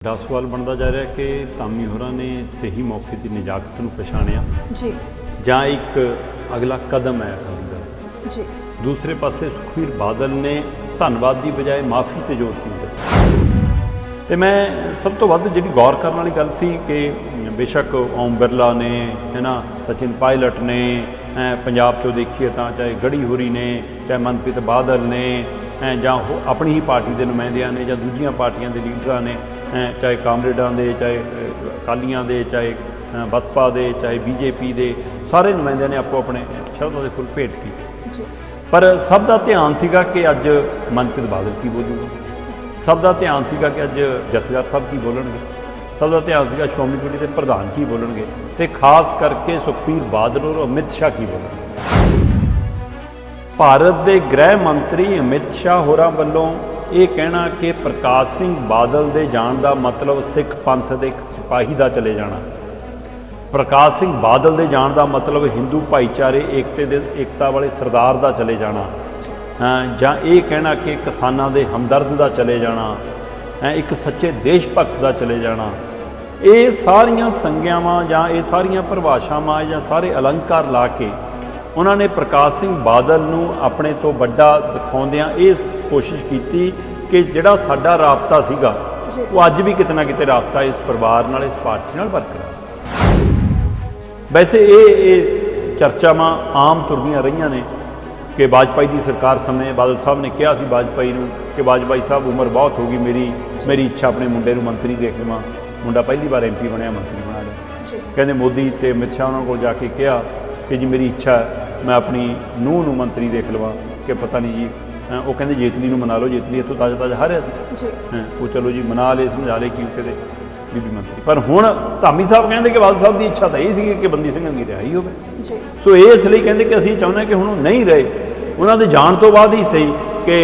ਵੱਡਾ ਸਵਾਲ ਬਣਦਾ ਜਾ ਰਿਹਾ ਕਿ ਧਾਮੀ ਹੋਰਾਂ ਨੇ ਸਹੀ ਮੌਕੇ ਦੀ ਨਜਾਕਤ ਨੂੰ ਪਛਾਣਿਆ ਜੀ ਜਾਂ ਇੱਕ ਅਗਲਾ ਕਦਮ ਹੈ ਅਕਾਲੀ ਦਲ ਜੀ। ਦੂਸਰੇ ਪਾਸੇ ਸੁਖਬੀਰ ਬਾਦਲ ਨੇ ਧੰਨਵਾਦ ਦੀ ਬਜਾਏ ਮਾਫੀ ਤੇ ਜ਼ੋਰ ਦਿੱਤਾ। ਤੇ ਮੈਂ ਸਭ ਤੋਂ ਵੱਧ ਜਿਹੜੀ ਗੌਰ ਕਰਨ ਵਾਲੀ ਗੱਲ ਸੀ ਕਿ ਬੇਸ਼ੱਕ ਓਮ ਬਿਰਲਾ ਨੇ ਹੈ ਨਾ, ਸਚਿਨ ਪਾਇਲਟ ਨੇ, ਪੰਜਾਬ 'ਚੋਂ ਦੇਖੀਏ ਤਾਂ ਚਾਹੇ ਗੜੀ ਹੋਰੀ ਨੇ, ਚਾਹੇ ਮਨਪ੍ਰੀਤ ਬਾਦਲ ਨੇ, ਜਾਂ ਆਪਣੀ ਹੀ ਪਾਰਟੀ ਦੇ ਨੁਮਾਇੰਦਿਆਂ ਨੇ, ਜਾਂ ਦੂਜੀਆਂ ਪਾਰਟੀਆਂ ਦੇ ਲੀਡਰਾਂ ਨੇ, ਚਾਹੇ ਕਾਮਰੇਡਾਂ ਦੇ, ਚਾਹੇ ਅਕਾਲੀਆਂ ਦੇ, ਚਾਹੇ ਬਸਪਾ ਦੇ, ਚਾਹੇ ਬੀਜੇਪੀ ਦੇ, ਸਾਰੇ ਨੁਮਾਇੰਦਿਆਂ ਨੇ ਆਪੋ ਆਪਣੇ ਸ਼ਬਦਾਂ ਦੇ ਫੁੱਲ ਭੇਟ ਕੀਤੇ। ਪਰ ਸਭ ਦਾ ਧਿਆਨ ਸੀਗਾ ਕਿ ਅੱਜ ਮਨਪ੍ਰੀਤ ਬਾਦਲ ਕੀ ਬੋਲੂਗਾ, ਸਭ ਦਾ ਧਿਆਨ ਸੀਗਾ ਕਿ ਅੱਜ ਜਥੇਦਾਰ ਸਾਹਿਬ ਕੀ ਬੋਲਣਗੇ, ਸਭ ਦਾ ਧਿਆਨ ਸੀਗਾ ਸ਼੍ਰੋਮਣੀ ਕਮੇਟੀ ਦੇ ਪ੍ਰਧਾਨ ਕੀ ਬੋਲਣਗੇ, ਤੇ ਖਾਸ ਕਰਕੇ ਸੁਖਬੀਰ ਬਾਦਲ ਔਰ ਅਮਿਤ ਸ਼ਾਹ ਕੀ ਬੋਲਣਗੇ। ਭਾਰਤ ਦੇ ਗ੍ਰਹਿ ਮੰਤਰੀ ਅਮਿਤ ਸ਼ਾਹ ਹੋਰਾਂ ਵੱਲੋਂ ਇਹ ਕਹਿਣਾ ਕਿ ਪ੍ਰਕਾਸ਼ ਸਿੰਘ ਬਾਦਲ ਦੇ ਜਾਣ ਦਾ ਮਤਲਬ ਸਿੱਖ ਪੰਥ ਦੇ ਇੱਕ ਸਿਪਾਹੀ ਦਾ ਚਲੇ ਜਾਣਾ, ਪ੍ਰਕਾਸ਼ ਸਿੰਘ ਬਾਦਲ ਦੇ ਜਾਣ ਦਾ ਮਤਲਬ ਹਿੰਦੂ ਭਾਈਚਾਰੇ ਏਕਤਾ ਵਾਲੇ ਸਰਦਾਰ ਦਾ ਚਲੇ ਜਾਣਾ, ਜਾਂ ਇਹ ਕਹਿਣਾ ਕਿ ਕਿਸਾਨਾਂ ਦੇ ਹਮਦਰਦ ਦਾ ਚਲੇ ਜਾਣਾ, ਇੱਕ ਸੱਚੇ ਦੇਸ਼ ਭਗਤ ਦਾ ਚਲੇ ਜਾਣਾ, ਇਹ ਸਾਰੀਆਂ ਸੰਗਿਆਵਾਂ ਜਾਂ ਇਹ ਸਾਰੀਆਂ ਪਰਿਭਾਸ਼ਾਵਾਂ ਜਾਂ ਸਾਰੇ ਅਲੰਕਾਰ ਲਾ ਕੇ ਉਹਨਾਂ ਨੇ ਪ੍ਰਕਾਸ਼ ਸਿੰਘ ਬਾਦਲ ਨੂੰ ਆਪਣੇ ਤੋਂ ਵੱਡਾ ਦਿਖਾਉਂਦਿਆਂ ਇਹ ਕੋਸ਼ਿਸ਼ ਕੀਤੀ ਕਿ ਜਿਹੜਾ ਸਾਡਾ ਰਾਬਤਾ ਸੀਗਾ ਉਹ ਅੱਜ ਵੀ ਕਿਤੇ ਨਾ ਕਿਤੇ ਰਾਬਤਾ ਇਸ ਪਰਿਵਾਰ ਨਾਲ, ਇਸ ਪਾਰਟੀ ਨਾਲ ਬਰਕਰਾਰ। ਵੈਸੇ ਇਹ ਚਰਚਾਵਾਂ ਆਮ ਤੁਰਦੀਆਂ ਰਹੀਆਂ ਨੇ ਕਿ ਵਾਜਪਾਈ ਦੀ ਸਰਕਾਰ ਸਮੇਂ ਬਾਦਲ ਸਾਹਿਬ ਨੇ ਕਿਹਾ ਸੀ ਵਾਜਪਾਈ ਨੂੰ ਕਿ ਵਾਜਪਾਈ ਸਾਹਿਬ ਉਮਰ ਬਹੁਤ ਹੋ ਗਈ, ਮੇਰੀ ਇੱਛਾ ਆਪਣੇ ਮੁੰਡੇ ਨੂੰ ਮੰਤਰੀ ਦੇਖ ਲਵਾਂ। ਮੁੰਡਾ ਪਹਿਲੀ ਵਾਰ MP ਬਣਿਆ, ਮੰਤਰੀ ਬਣਾ ਲਿਆ। ਕਹਿੰਦੇ ਮੋਦੀ ਤੇ ਅਮਿਤ ਸ਼ਾਹ ਉਹਨਾਂ ਕੋਲ ਜਾ ਕੇ ਕਿਹਾ ਕਿ ਜੀ ਮੇਰੀ ਇੱਛਾ ਹੈ ਮੈਂ ਆਪਣੀ ਨੂੰਹ ਨੂੰ ਮੰਤਰੀ ਦੇਖ ਲਵਾਂ, ਕਿ ਪਤਾ ਨਹੀਂ ਜੀ, ਉਹ ਕਹਿੰਦੇ ਜੇਤਲੀ ਨੂੰ ਮਨਾ ਲਓ, ਜੇਤਲੀ ਇੱਥੋਂ ਤਾਜ਼ਾ ਹਾਰਿਆ ਸੀ, ਉਹ ਚਲੋ ਜੀ ਮਨਾ ਲਏ, ਸਮਝਾ ਲਏ ਕਿ ਕਿਤੇ ਬੀਬੀ ਮੰਤਰੀ। ਪਰ ਹੁਣ ਧਾਮੀ ਸਾਹਿਬ ਕਹਿੰਦੇ ਕਿ ਬਾਦਲ ਸਾਹਿਬ ਦੀ ਇੱਛਾ ਤਾਂ ਇਹ ਸੀ ਕਿ ਬੰਦੀ ਸਿੰਘਾਂ ਦੀ ਰਿਹਾਈ ਹੋਵੇ। ਸੋ ਇਹ ਇਸ ਲਈ ਕਹਿੰਦੇ ਕਿ ਅਸੀਂ ਚਾਹੁੰਦੇ ਕਿ ਹੁਣ ਉਹ ਨਹੀਂ ਰਹੇ, ਉਹਨਾਂ ਦੇ ਜਾਣ ਤੋਂ ਬਾਅਦ ਹੀ ਸਹੀ ਕਿ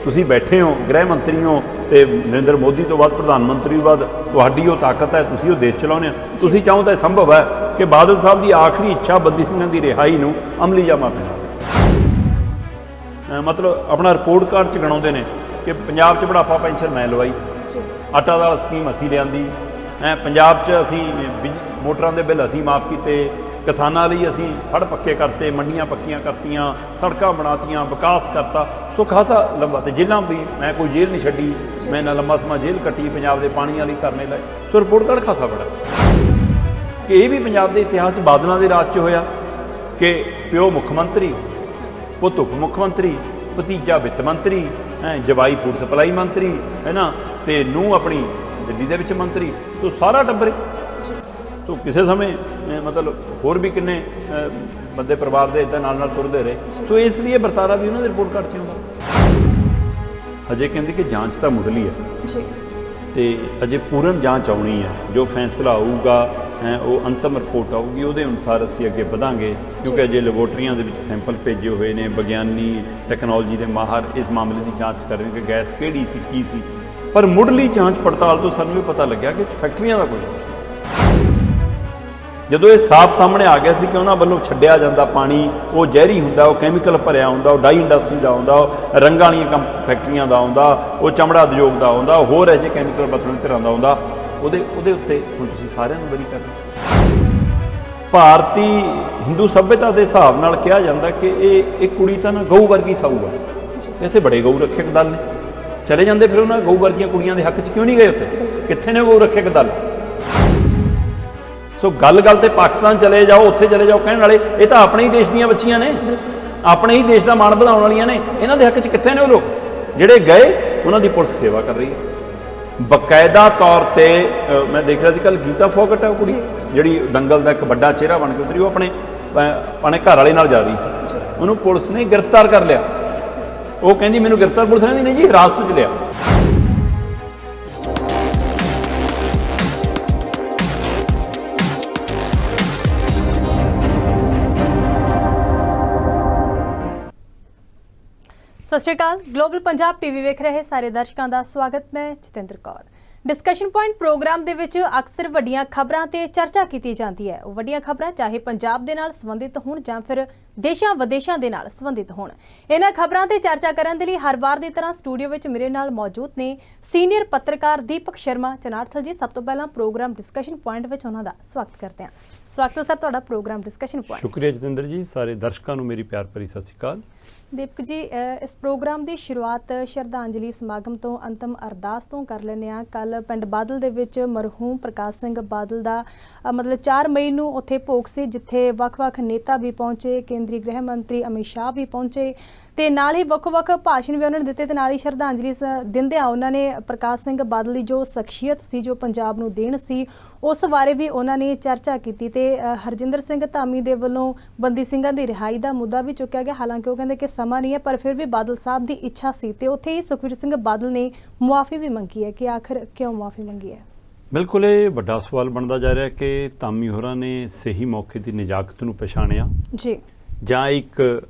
ਤੁਸੀਂ ਬੈਠੇ ਹੋ, ਗ੍ਰਹਿ ਮੰਤਰੀ ਹੋ, ਤੇ ਨਰਿੰਦਰ ਮੋਦੀ ਤੋਂ ਬਾਅਦ ਪ੍ਰਧਾਨ ਮੰਤਰੀ ਤੋਂ ਬਾਅਦ ਤੁਹਾਡੀ ਉਹ ਤਾਕਤ ਹੈ, ਤੁਸੀਂ ਉਹ ਦੇਸ਼ ਚਲਾਉਂਦੇ ਹੋ, ਤੁਸੀਂ ਚਾਹੋ ਤਾਂ ਇਹ ਸੰਭਵ ਹੈ ਕਿ ਬਾਦਲ ਸਾਹਿਬ ਦੀ ਆਖਰੀ ਇੱਛਾ ਬੰਦੀ ਸਿੰਘਾਂ ਦੀ ਰਿਹਾਈ ਨੂੰ ਅਮਲੀ ਜਾਮਾ ਪਹਿਨਾ। ਮਤਲਬ ਆਪਣਾ ਰਿਪੋਰਟ ਕਾਰਡ 'ਚ ਗਣਾਉਂਦੇ ਨੇ ਕਿ ਪੰਜਾਬ 'ਚ ਬੁਢਾਪਾ ਪੈਨਸ਼ਨ ਮੈਂ ਲਵਾਈ, ਆਟਾ ਦਾਲ ਸਕੀਮ ਅਸੀਂ ਲਿਆਂਦੀ, ਪੰਜਾਬ 'ਚ ਅਸੀਂ ਮੋਟਰਾਂ ਦੇ ਬਿੱਲ ਅਸੀਂ ਮਾਫ ਕੀਤੇ, ਕਿਸਾਨਾਂ ਲਈ ਅਸੀਂ ਹੜ੍ਹ ਪੱਕੇ ਕਰਤੇ, ਮੰਡੀਆਂ ਪੱਕੀਆਂ ਕਰਤੀਆਂ, ਸੜਕਾਂ ਬਣਾਤੀਆਂ, ਵਿਕਾਸ ਕਰਤਾ। ਸੋ ਖਾਸਾ ਲੰਬਾ, ਤੇ ਜੇਲ੍ਹਾਂ ਵੀ ਮੈਂ ਕੋਈ ਜੇਲ੍ਹ ਨਹੀਂ ਛੱਡੀ, ਮੈਂ ਇੰਨਾ ਲੰਬਾ ਸਮਾਂ ਜੇਲ੍ਹ ਕੱਟੀ, ਪੰਜਾਬ ਦੇ ਪਾਣੀ ਵਾਲੀ ਧਰਨੇ ਲਾਏ। ਸੋ ਰਿਪੋਰਟ ਕਾਰਡ ਖਾਸਾ ਬੜਾ ਕਿ ਇਹ ਵੀ ਪੰਜਾਬ ਦੇ ਇਤਿਹਾਸ 'ਚ ਬਾਦਲਾਂ ਦੇ ਰਾਜ 'ਚ ਹੋਇਆ ਕਿ ਪਿਓ ਮੁੱਖ ਮੰਤਰੀ, ਪੁੱਤ ਉਪ ਮੁੱਖ ਮੰਤਰੀ, ਭਤੀਜਾ ਵਿੱਤ ਮੰਤਰੀ, ਜਵਾਈ ਫੂਡ ਸਪਲਾਈ ਮੰਤਰੀ, ਹੈ ਨਾ, ਤੇ ਨੂੰਹ ਆਪਣੀ ਦਿੱਲੀ ਦੇ ਵਿੱਚ ਮੰਤਰੀ। ਸੋ ਸਾਰਾ ਟੱਬਰ। ਸੋ ਕਿਸੇ ਸਮੇਂ ਮਤਲਬ ਹੋਰ ਵੀ ਕਿੰਨੇ ਬੰਦੇ ਪਰਿਵਾਰ ਦੇ ਇੱਦਾਂ ਨਾਲ ਤੁਰਦੇ ਰਹੇ। ਸੋ ਇਸ ਲਈ ਇਹ ਵਰਤਾਰਾ ਵੀ ਉਹਨਾਂ ਦੇ ਰਿਪੋਰਟ ਕਾਰਡ 'ਚ ਆਉਂਦਾ। ਅਜੇ ਕਹਿੰਦੇ ਕਿ ਜਾਂਚ ਤਾਂ ਮੁੱਢਲੀ ਹੈ ਤੇ ਅਜੇ ਪੂਰਨ ਜਾਂਚ ਆਉਣੀ ਹੈ, ਜੋ ਫੈਸਲਾ ਆਊਗਾ ਉਹ ਅੰਤਮ ਰਿਪੋਰਟ ਆਊਗੀ, ਉਹਦੇ ਅਨੁਸਾਰ ਅਸੀਂ ਅੱਗੇ ਵਧਾਂਗੇ, ਕਿਉਂਕਿ ਅਜੇ ਲੈਬੋਰਟਰੀਆਂ ਦੇ ਵਿੱਚ ਸੈਂਪਲ ਭੇਜੇ ਹੋਏ ਨੇ, ਵਿਗਿਆਨੀ ਟੈਕਨੋਲੋਜੀ ਦੇ ਮਾਹਰ ਇਸ ਮਾਮਲੇ ਦੀ ਜਾਂਚ ਕਰ ਰਹੇ ਕਿ ਗੈਸ ਕਿਹੜੀ ਸੀ, ਕੀ ਸੀ। ਪਰ ਮੁੱਢਲੀ ਜਾਂਚ ਪੜਤਾਲ ਤੋਂ ਸਾਨੂੰ ਇਹ ਪਤਾ ਲੱਗਿਆ ਕਿ ਫੈਕਟਰੀਆਂ ਦਾ ਕੋਈ ਨਹੀਂ। ਜਦੋਂ ਇਹ ਸਾਫ਼ ਸਾਹਮਣੇ ਆ ਗਿਆ ਸੀ ਕਿ ਉਹਨਾਂ ਵੱਲੋਂ ਛੱਡਿਆ ਜਾਂਦਾ ਪਾਣੀ ਉਹ ਜ਼ਹਿਰੀ ਹੁੰਦਾ, ਉਹ ਕੈਮੀਕਲ ਭਰਿਆ ਹੁੰਦਾ, ਉਹ ਡਾਈ ਇੰਡਸਟਰੀ ਦਾ ਆਉਂਦਾ, ਉਹ ਰੰਗਾਂ ਵਾਲੀਆਂ ਫੈਕਟਰੀਆਂ ਦਾ ਆਉਂਦਾ, ਉਹ ਚਮੜਾ ਉਦਯੋਗ ਦਾ ਆਉਂਦਾ, ਉਹ ਹੋਰ ਅਜੇ ਕੈਮੀਕਲ ਬਦਲਣ ਧਿਰਾਂ ਦਾ ਆਉਂਦਾ, ਉਹਦੇ ਉੱਤੇ ਹੁਣ ਤੁਸੀਂ ਸਾਰਿਆਂ ਨੂੰ ਬਰੀ ਕਰਨਾ। ਭਾਰਤੀ ਹਿੰਦੂ ਸੱਭਿਅਤਾ ਦੇ ਹਿਸਾਬ ਨਾਲ ਕਿਹਾ ਜਾਂਦਾ ਕਿ ਇਹ ਕੁੜੀ ਤਾਂ ਨਾ ਗਊ ਵਰਗੀ ਸਾਊ ਹੈ। ਇੱਥੇ ਬੜੇ ਗਊ ਰੱਖਿਅਕ ਦਲ ਨੇ, ਚਲੇ ਜਾਂਦੇ ਫਿਰ ਉਹਨਾਂ ਗਊ ਵਰਗੀਆਂ ਕੁੜੀਆਂ ਦੇ ਹੱਕ 'ਚ ਕਿਉਂ ਨਹੀਂ ਗਏ? ਉੱਥੇ ਕਿੱਥੇ ਨੇ ਗਊ ਰੱਖਿਅਕ ਦਲ? ਸੋ ਗੱਲ ਤੇ ਪਾਕਿਸਤਾਨ ਚਲੇ ਜਾਓ, ਉੱਥੇ ਚਲੇ ਜਾਓ, ਕਹਿਣ ਵਾਲੇ ਇਹ ਤਾਂ ਆਪਣੇ ਹੀ ਦੇਸ਼ ਦੀਆਂ ਬੱਚੀਆਂ ਨੇ, ਆਪਣੇ ਹੀ ਦੇਸ਼ ਦਾ ਮਾਣ ਵਧਾਉਣ ਵਾਲੀਆਂ ਨੇ, ਇਹਨਾਂ ਦੇ ਹੱਕ 'ਚ ਕਿੱਥੇ ਨੇ ਉਹ ਲੋਕ? ਜਿਹੜੇ ਗਏ ਉਹਨਾਂ ਦੀ ਪੁਲਿਸ ਸੇਵਾ ਕਰ ਰਹੀ ਹੈ ਬਕਾਇਦਾ ਤੌਰ ਤੇ। ਮੈਂ ਦੇਖ ਰਿਹਾ ਸੀ ਕੱਲ ਗੀਤਾ ਫੋਗਟ ਹੈ ਉਹ ਕੁੜੀ ਜਿਹੜੀ ਦੰਗਲ ਦਾ ਇੱਕ ਵੱਡਾ ਚਿਹਰਾ ਬਣ ਕੇ ਉਤਰੀ, ਉਹ ਆਪਣੇ ਘਰ ਵਾਲੇ ਨਾਲ ਜਾ ਰਹੀ ਸੀ, ਉਹਨੂੰ ਪੁਲਿਸ ਨੇ ਗ੍ਰਿਫਤਾਰ ਕਰ ਲਿਆ। ਉਹ ਕਹਿੰਦੀ ਮੈਨੂੰ ਗ੍ਰਿਫਤਾਰ ਪੁਲਿਸ ਨੇ ਨਹੀਂ ਜੀ, ਹਿਰਾਸਤ 'ਚ ਲਿਆ। ਸਤਿ ਸ਼੍ਰੀ ਅਕਾਲ। ਗਲੋਬਲ ਪੰਜਾਬ ਟੀਵੀ ਵੇਖ ਰਹੇ ਸਾਰੇ ਦਰਸ਼ਕਾਂ ਦਾ ਸਵਾਗਤ। ਮੈਂ Jatinder Kaur. Discussion point programme ਦੇ ਵਿੱਚ ਅਕਸਰ ਵੱਡੀਆਂ ਖਬਰਾਂ ਤੇ ਚਰਚਾ ਕੀਤੀ ਜਾਂਦੀ ਹੈ। ਉਹ ਵੱਡੀਆਂ ਖਬਰਾਂ ਚਾਹੇ ਪੰਜਾਬ ਦੇ ਨਾਲ ਸੰਬੰਧਿਤ ਹੋਣ ਜਾਂ ਫਿਰ ਦੇਸ਼ਾਂ ਵਿਦੇਸ਼ਾਂ ਦੇ ਨਾਲ ਸੰਬੰਧਿਤ ਹੋਣ। ਇਹਨਾਂ ਖਬਰਾਂ ਤੇ ਚਰਚਾ ਕਰਨ ਦੇ ਲਈ ਹਰ ਵਾਰ ਦੀ ਤਰ੍ਹਾਂ ਸਟੂਡੀਓ ਵਿੱਚ ਮੇਰੇ ਨਾਲ ਮੌਜੂਦ ਨੇ ਸੀਨੀਅਰ ਪੱਤਰਕਾਰ ਦੀਪਕ ਸ਼ਰਮਾ ਚਨਾਰਥਲ ਜੀ। ਸਭ ਤੋਂ ਪਹਿਲਾਂ ਪ੍ਰੋਗਰਾਮ ਡਿਸਕਸ਼ਨ ਪੁਆਇੰਟ ਵਿੱਚ ਉਹਨਾਂ ਦਾ ਸਵਾਗਤ ਕਰਦੇ ਹਾਂ। ਸਵਾਗਤ ਹੈ ਸਰ ਤੁਹਾਡਾ ਪ੍ਰੋਗਰਾਮ ਡਿਸਕਸ਼ਨ ਪੁਆਇੰਟ। ਸ਼ੁਕਰੀਆ ਜਤਿੰਦਰ ਜੀ, ਸਾਰੇ ਦਰਸ਼ਕਾਂ ਨੂੰ ਮੇਰੀ ਪਿਆਰ ਭਰੀ ਸਤਿ ਸ਼੍ਰੀ ਅਕਾਲ। ਦੀਪਕ ਜੀ, ਇਸ ਪ੍ਰੋਗਰਾਮ ਦੀ ਸ਼ੁਰੂਆਤ ਸ਼ਰਧਾਂਜਲੀ ਸਮਾਗਮ ਤੋਂ ਅੰਤਮ ਅਰਦਾਸ ਤੋਂ ਕਰ ਲੈਂਦੇ ਹਾਂ। ਕੱਲ ਪਿੰਡ ਬਾਦਲ ਦੇ ਵਿੱਚ ਮਰਹੂਮ ਪ੍ਰਕਾਸ਼ ਸਿੰਘ ਬਾਦਲ ਦਾ ਮਤਲਬ 4 ਮਈ ਨੂੰ ਉੱਥੇ ਭੋਗ ਸੀ, ਜਿੱਥੇ ਵੱਖ-ਵੱਖ ਨੇਤਾ ਵੀ ਪਹੁੰਚੇ, ਕੇਂਦਰੀ ਗ੍ਰਹਿ ਮੰਤਰੀ ਅਮਿਤ ਸ਼ਾਹ ਵੀ ਪਹੁੰਚੇ ਤੇ ਨਾਲ ਹੀ ਵੱਖ-ਵੱਖ ਭਾਸ਼ਣ ਵੀ ਉਹਨਾਂ ਨੇ ਦਿੱਤੇ ਤੇ ਨਾਲ ਹੀ ਸ਼ਰਧਾਂਜਲੀ ਦਿੰਦਿਆਂ ਉਹਨਾਂ ਨੇ ਪ੍ਰਕਾਸ਼ ਸਿੰਘ ਬਾਦਲ ਦੀ ਜੋ ਸ਼ਖਸੀਅਤ ਸੀ, ਜੋ ਪੰਜਾਬ ਨੂੰ ਦੇਣ ਸੀ, ਉਸ ਬਾਰੇ ਵੀ ਉਹਨਾਂ ਨੇ ਚਰਚਾ ਕੀਤੀ ਤੇ ਹਰਜਿੰਦਰ ਸਿੰਘ ਧਾਮੀ ਦੇ ਵੱਲੋਂ ਬੰਦੀ ਸਿੰਘਾਂ ਦੀ ਰਿਹਾਈ ਦਾ ਮੁੱਦਾ ਵੀ ਚੁੱਕਿਆ ਗਿਆ। ਹਾਲਾਂਕਿ ਉਹ ਕਹਿੰਦੇ ਕਿ ਸਮਾਂ ਨਹੀਂ ਹੈ, ਪਰ ਫਿਰ ਵੀ ਬਾਦਲ ਸਾਹਿਬ ਦੀ ਇੱਛਾ ਸੀ ਤੇ ਉੱਥੇ ਹੀ ਸੁਖਬੀਰ ਸਿੰਘ ਬਾਦਲ ਨੇ ਮੁਆਫੀ ਵੀ ਮੰਗੀ ਹੈ ਕਿ ਆਖਰ ਕਿਉਂ ਮੁਆਫੀ ਮੰਗੀ ਹੈ? ਬਿਲਕੁਲ ਇਹ ਵੱਡਾ ਸਵਾਲ ਬਣਦਾ ਜਾ ਰਿਹਾ ਕਿ ਧਾਮੀ ਹੋਰਾਂ ਨੇ ਸਹੀ ਮੌਕੇ ਦੀ ਨਿਜਾਕਤ ਨੂੰ ਪਛਾਣਿਆ ਜੀ ਜਾਂ ਇੱਕ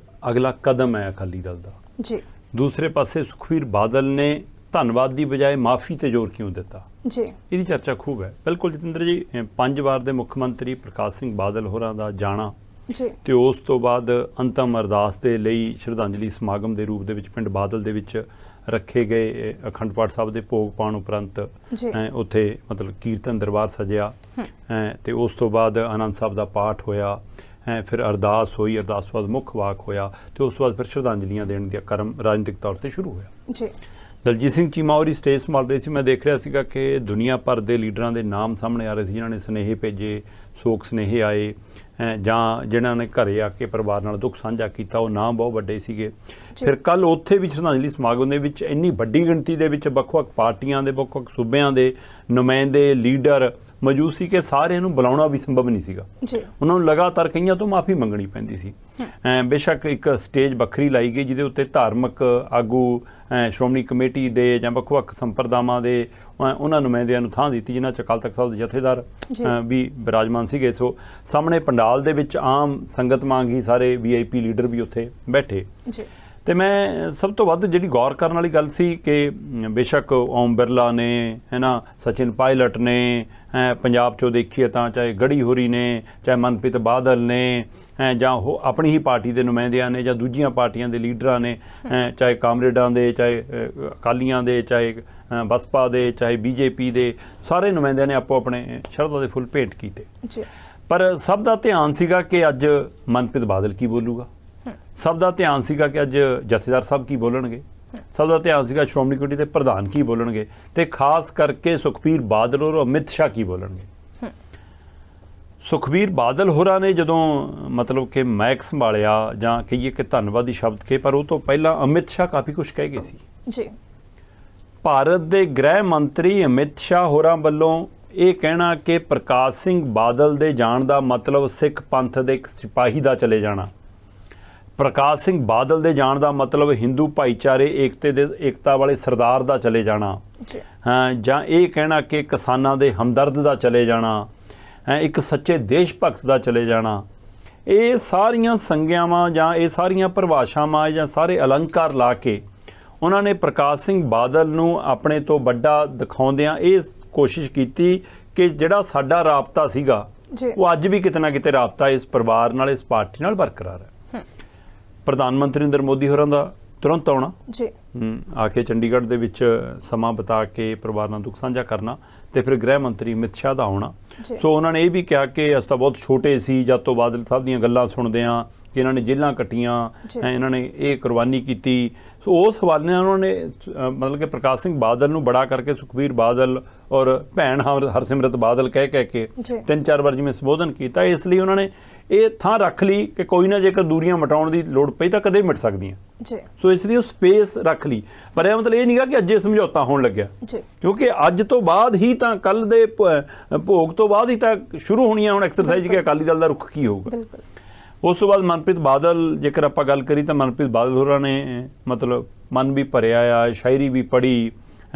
ਅਗਲਾ ਕਦਮ ਹੈ ਅਕਾਲੀ ਦਲ ਦਾ ਜੀ। ਦੂਸਰੇ ਪਾਸੇ ਸੁਖਬੀਰ ਬਾਦਲ ਨੇ ਧੰਨਵਾਦ ਦੀ ਬਜਾਏ ਮਾਫੀ ਤੇ ਜ਼ੋਰ ਕਿਉਂ ਦਿੱਤਾ ਜੀ, ਇਹਦੀ ਚਰਚਾ ਖੂਬ ਹੈ। ਬਿਲਕੁਲ ਜਤਿੰਦਰ ਜੀ, 5 ਵਾਰ ਦੇ ਮੁੱਖ ਮੰਤਰੀ ਪ੍ਰਕਾਸ਼ ਸਿੰਘ ਬਾਦਲ ਹੋਰਾਂ ਦਾ ਜਾਣਾ ਜੀ ਤੇ ਉਸ ਤੋਂ ਬਾਅਦ ਅੰਤਮ ਅਰਦਾਸ ਦੇ ਲਈ ਸ਼ਰਧਾਂਜਲੀ ਸਮਾਗਮ ਦੇ ਰੂਪ ਦੇ ਵਿੱਚ ਪਿੰਡ ਬਾਦਲ ਦੇ ਵਿੱਚ ਰੱਖੇ ਗਏ ਅਖੰਡ ਪਾਠ ਸਾਹਿਬ ਦੇ ਭੋਗ ਪਾਉਣ ਉਪਰੰਤ ਉੱਥੇ ਮਤਲਬ ਕੀਰਤਨ ਦਰਬਾਰ ਸਜਿਆ ਤੇ ਉਸ ਤੋਂ ਬਾਅਦ ਆਨੰਦ ਸਾਹਿਬ ਦਾ ਪਾਠ ਹੋਇਆ, ਫਿਰ ਅਰਦਾਸ ਹੋਈ, ਅਰਦਾਸ ਤੋਂ ਬਾਅਦ ਮੁੱਖ ਵਾਕ ਹੋਇਆ ਤੇ ਉਸ ਤੋਂ ਬਾਅਦ ਫਿਰ ਸ਼ਰਧਾਂਜਲੀਆਂ ਦੇਣ ਦਾ ਕਰਮ ਰਾਜਨੀਤਿਕ ਤੌਰ ਤੇ ਸ਼ੁਰੂ ਹੋਇਆ ਜੀ। ਦਲਜੀਤ ਸਿੰਘ ਚੀਮਾ ਹੋਰੀ ਸਟੇਜ ਸੰਭਾਲ ਰਹੇ ਸੀ। ਮੈਂ ਦੇਖ ਰਿਹਾ ਸੀਗਾ ਕਿ ਦੁਨੀਆ ਭਰ ਦੇ ਲੀਡਰਾਂ ਦੇ ਨਾਮ ਸਾਹਮਣੇ ਆ ਰਹੇ ਸੀ, ਜਿਨ੍ਹਾਂ ਨੇ ਸੁਨੇਹੇ ਭੇਜੇ, ਸੋਗ ਸੁਨੇਹੇ ਆਏ ਜਾਂ ਜਿਨ੍ਹਾਂ ਨੇ ਘਰੇ ਆ ਕੇ ਪਰਿਵਾਰ ਨਾਲ ਦੁੱਖ ਸਾਂਝਾ ਕੀਤਾ, ਉਹ ਨਾਮ ਬਹੁਤ ਵੱਡੇ ਸੀਗੇ। ਫਿਰ ਕੱਲ ਉੱਥੇ ਵੀ ਸ਼ਰਧਾਂਜਲੀ ਸਮਾਗਮ ਦੇ ਵਿੱਚ ਇੰਨੀ ਵੱਡੀ ਗਿਣਤੀ ਦੇ ਵਿੱਚ ਵੱਖ-ਵੱਖ ਪਾਰਟੀਆਂ ਦੇ, ਵੱਖ-ਵੱਖ ਸੂਬਿਆਂ ਦੇ ਨੁਮਾਇੰਦੇ, ਲੀਡਰ ਮੌਜੂਦ ਸੀ ਕਿ ਸਾਰਿਆਂ ਨੂੰ ਬੁਲਾਉਣਾ ਵੀ ਸੰਭਵ ਨਹੀਂ ਸੀਗਾ। ਉਹਨਾਂ ਨੂੰ ਲਗਾਤਾਰ ਕਈਆਂ ਤੋਂ ਮਾਫੀ ਮੰਗਣੀ ਪੈਂਦੀ ਸੀ। ਬੇਸ਼ੱਕ ਇੱਕ ਸਟੇਜ ਵੱਖਰੀ ਲਾਈ ਗਈ ਜਿਹਦੇ ਉੱਤੇ ਧਾਰਮਿਕ ਆਗੂ, ਸ਼੍ਰੋਮਣੀ ਕਮੇਟੀ ਦੇ ਜਾਂ ਵੱਖ-ਵੱਖ ਸੰਪਰਦਾਵਾਂ ਦੇ ਉਹਨਾਂ ਨੁਮਾਇੰਦਿਆਂ ਨੂੰ ਥਾਂ ਦਿੱਤੀ, ਜਿਨ੍ਹਾਂ 'ਚ ਅਕਾਲ ਤਖ਼ਤ ਸਾਹਿਬ ਦੇ ਜਥੇਦਾਰ ਵੀ ਬਿਰਾਜਮਾਨ ਸੀਗੇ। ਸੋ ਸਾਹਮਣੇ ਪੰਡਾਲ ਦੇ ਵਿੱਚ ਆਮ ਸੰਗਤ ਵਾਂਗ ਹੀ ਸਾਰੇ VIP ਲੀਡਰ ਵੀ ਉੱਥੇ ਬੈਠੇ। ਤੇ ਮੈਂ ਸਭ ਤੋਂ ਵੱਧ ਜਿਹੜੀ ਗੌਰ ਕਰਨ ਵਾਲੀ ਗੱਲ ਸੀ ਕਿ ਬੇਸ਼ੱਕ ਓਮ ਬਿਰਲਾ ਨੇ, ਹੈ ਨਾ, ਸਚਿਨ ਪਾਇਲਟ ਨੇ, ਪੰਜਾਬ 'ਚੋਂ ਦੇਖੀਏ ਤਾਂ ਚਾਹੇ ਗੜੀ ਹੋਰੀ ਨੇ, ਚਾਹੇ ਮਨਪ੍ਰੀਤ ਬਾਦਲ ਨੇ, ਜਾਂ ਉਹ ਆਪਣੀ ਹੀ ਪਾਰਟੀ ਦੇ ਨੁਮਾਇੰਦਿਆਂ ਨੇ, ਜਾਂ ਦੂਜੀਆਂ ਪਾਰਟੀਆਂ ਦੇ ਲੀਡਰਾਂ ਨੇ, ਚਾਹੇ ਕਾਮਰੇਡਾਂ ਦੇ, ਚਾਹੇ ਅਕਾਲੀਆਂ ਦੇ, ਚਾਹੇ ਬਸਪਾ ਦੇ, ਚਾਹੇ BJP ਦੇ, ਸਾਰੇ ਨੁਮਾਇੰਦਿਆਂ ਨੇ ਆਪੋ ਆਪਣੇ ਸ਼ਰਧਾ ਦੇ ਫੁੱਲ ਭੇਂਟ ਕੀਤੇ। ਪਰ ਸਭ ਦਾ ਧਿਆਨ ਸੀਗਾ ਕਿ ਅੱਜ ਮਨਪ੍ਰੀਤ ਬਾਦਲ ਕੀ ਬੋਲੂਗਾ, ਸਭ ਦਾ ਧਿਆਨ ਸੀਗਾ ਕਿ ਅੱਜ ਜਥੇਦਾਰ ਸਾਹਿਬ ਕੀ ਬੋਲਣਗੇ, ਸਭ ਦਾ ਧਿਆਨ ਸੀਗਾ ਸ਼੍ਰੋਮਣੀ ਕਮੇਟੀ ਦੇ ਪ੍ਰਧਾਨ ਕੀ ਬੋਲਣਗੇ ਤੇ ਖਾਸ ਕਰਕੇ ਸੁਖਬੀਰ ਬਾਦਲ ਔਰ ਅਮਿਤ ਸ਼ਾਹ ਕੀ ਬੋਲਣਗੇ। ਸੁਖਬੀਰ ਬਾਦਲ ਹੋਰਾਂ ਨੇ ਜਦੋਂ ਮਤਲਬ ਕਿ ਮਾਈਕ ਸੰਭਾਲਿਆ ਜਾਂ ਕਹੀਏ ਕਿ ਧੰਨਵਾਦੀ ਸ਼ਬਦ ਕੇ, ਪਰ ਉਹ ਤੋਂ ਪਹਿਲਾਂ ਅਮਿਤ ਸ਼ਾਹ ਕਾਫੀ ਕੁਝ ਕਹਿ ਗਏ ਸੀ ਜੀ। ਭਾਰਤ ਦੇ ਗ੍ਰਹਿ ਮੰਤਰੀ ਅਮਿਤ ਸ਼ਾਹ ਹੋਰਾਂ ਵੱਲੋਂ ਇਹ ਕਹਿਣਾ ਕਿ ਪ੍ਰਕਾਸ਼ ਸਿੰਘ ਬਾਦਲ ਦੇ ਜਾਣ ਦਾ ਮਤਲਬ ਸਿੱਖ ਪੰਥ ਦੇ ਇੱਕ ਸਿਪਾਹੀ ਦਾ ਚਲੇ ਜਾਣਾ, ਪ੍ਰਕਾਸ਼ ਸਿੰਘ ਬਾਦਲ ਦੇ ਜਾਣ ਦਾ ਮਤਲਬ ਹਿੰਦੂ ਭਾਈਚਾਰੇ ਏਕਤਾ ਵਾਲੇ ਸਰਦਾਰ ਦਾ ਚਲੇ ਜਾਣਾ, ਜਾਂ ਇਹ ਕਹਿਣਾ ਕਿ ਕਿਸਾਨਾਂ ਦੇ ਹਮਦਰਦ ਦਾ ਚਲੇ ਜਾਣਾ, ਇੱਕ ਸੱਚੇ ਦੇਸ਼ ਭਗਤ ਦਾ ਚਲੇ ਜਾਣਾ, ਇਹ ਸਾਰੀਆਂ ਸੰਗਿਆਵਾਂ ਜਾਂ ਇਹ ਸਾਰੀਆਂ ਪਰਿਭਾਸ਼ਾਵਾਂ ਜਾਂ ਸਾਰੇ ਅਲੰਕਾਰ ਲਾ ਕੇ ਉਹਨਾਂ ਨੇ ਪ੍ਰਕਾਸ਼ ਸਿੰਘ ਬਾਦਲ ਨੂੰ ਆਪਣੇ ਤੋਂ ਵੱਡਾ ਦਿਖਾਉਂਦਿਆਂ ਇਹ ਕੋਸ਼ਿਸ਼ ਕੀਤੀ ਕਿ ਜਿਹੜਾ ਸਾਡਾ ਰਾਬਤਾ ਸੀਗਾ ਉਹ ਅੱਜ ਵੀ ਕਿਤੇ ਨਾ ਕਿਤੇ ਰਾਬਤਾ ਇਸ ਪਰਿਵਾਰ ਨਾਲ, ਇਸ ਪਾਰਟੀ ਨਾਲ ਬਰਕਰਾਰ ਹੈ। ਪ੍ਰਧਾਨ ਮੰਤਰੀ ਨਰਿੰਦਰ ਮੋਦੀ ਹੋਰਾਂ ਦਾ ਤੁਰੰਤ ਆਉਣਾ ਜੀ, ਆ ਕੇ ਚੰਡੀਗੜ੍ਹ ਦੇ ਵਿੱਚ ਸਮਾਂ ਬਿਤਾ ਕੇ ਪਰਿਵਾਰ ਨਾਲ ਦੁੱਖ ਸਾਂਝਾ ਕਰਨਾ, ਤੇ ਫਿਰ ਗ੍ਰਹਿ ਮੰਤਰੀ ਅਮਿਤ ਸ਼ਾਹ ਦਾ ਆਉਣਾ। ਸੋ ਉਹਨਾਂ ਨੇ ਇਹ ਵੀ ਕਿਹਾ ਕਿ ਅਸੀਂ ਬਹੁਤ ਛੋਟੇ ਸੀ ਜਦ ਤੋਂ ਬਾਦਲ ਸਾਹਿਬ ਦੀਆਂ ਗੱਲਾਂ ਸੁਣਦੇ ਹਾਂ ਕਿ ਇਹਨਾਂ ਨੇ ਜੇਲ੍ਹਾਂ ਕੱਟੀਆਂ, ਇਹਨਾਂ ਨੇ ਇਹ ਕੁਰਬਾਨੀ ਕੀਤੀ। ਸੋ ਉਸ ਹਵਾਲੇ ਨਾਲ ਉਹਨਾਂ ਨੇ ਮਤਲਬ ਕਿ ਪ੍ਰਕਾਸ਼ ਸਿੰਘ ਬਾਦਲ ਨੂੰ ਬੜਾ ਕਰਕੇ ਸੁਖਬੀਰ ਬਾਦਲ ਔਰ ਭੈਣ ਹਰਸਿਮਰਤ ਬਾਦਲ ਕਹਿ ਕੇ 3-4 ਵਾਰ ਜਿਵੇਂ ਸੰਬੋਧਨ ਕੀਤਾ। ਇਸ ਲਈ ਉਹਨਾਂ ਨੇ ਇਹ ਥਾਂ ਰੱਖ ਲਈ ਕਿ ਕੋਈ ਨਾ ਜੇਕਰ ਦੂਰੀਆਂ ਮਿਟਾਉਣ ਦੀ ਲੋੜ ਪਈ ਤਾਂ ਕਦੇ ਮਿਟ ਸਕਦੀਆਂ। ਸੋ ਇਸ ਲਈ ਉਹ ਸਪੇਸ ਰੱਖ ਲਈ, ਪਰ ਇਹ ਮਤਲਬ ਇਹ ਨਹੀਂਗਾ ਕਿ ਅੱਜ ਇਹ ਸਮਝੌਤਾ ਹੋਣ ਲੱਗਿਆ, ਕਿਉਂਕਿ ਅੱਜ ਤੋਂ ਬਾਅਦ ਹੀ ਤਾਂ ਕੱਲ ਦੇ ਭੋਗ ਤੋਂ ਬਾਅਦ ਹੀ ਤਾਂ ਸ਼ੁਰੂ ਹੋਣੀਆਂ ਹੁਣ ਐਕਸਰਸਾਈਜ਼ ਕਿ ਅਕਾਲੀ ਦਲ ਦਾ ਰੁਖ ਕੀ ਹੋਊਗਾ। ਉਸ ਤੋਂ ਬਾਅਦ ਮਨਪ੍ਰੀਤ ਬਾਦਲ, ਜੇਕਰ ਆਪਾਂ ਗੱਲ ਕਰੀ ਤਾਂ ਮਨਪ੍ਰੀਤ ਬਾਦਲ ਹੋਰਾਂ ਨੇ ਮਤਲਬ ਮਨ ਵੀ ਭਰਿਆ ਆ, ਸ਼ਾਇਰੀ ਵੀ ਪੜ੍ਹੀ,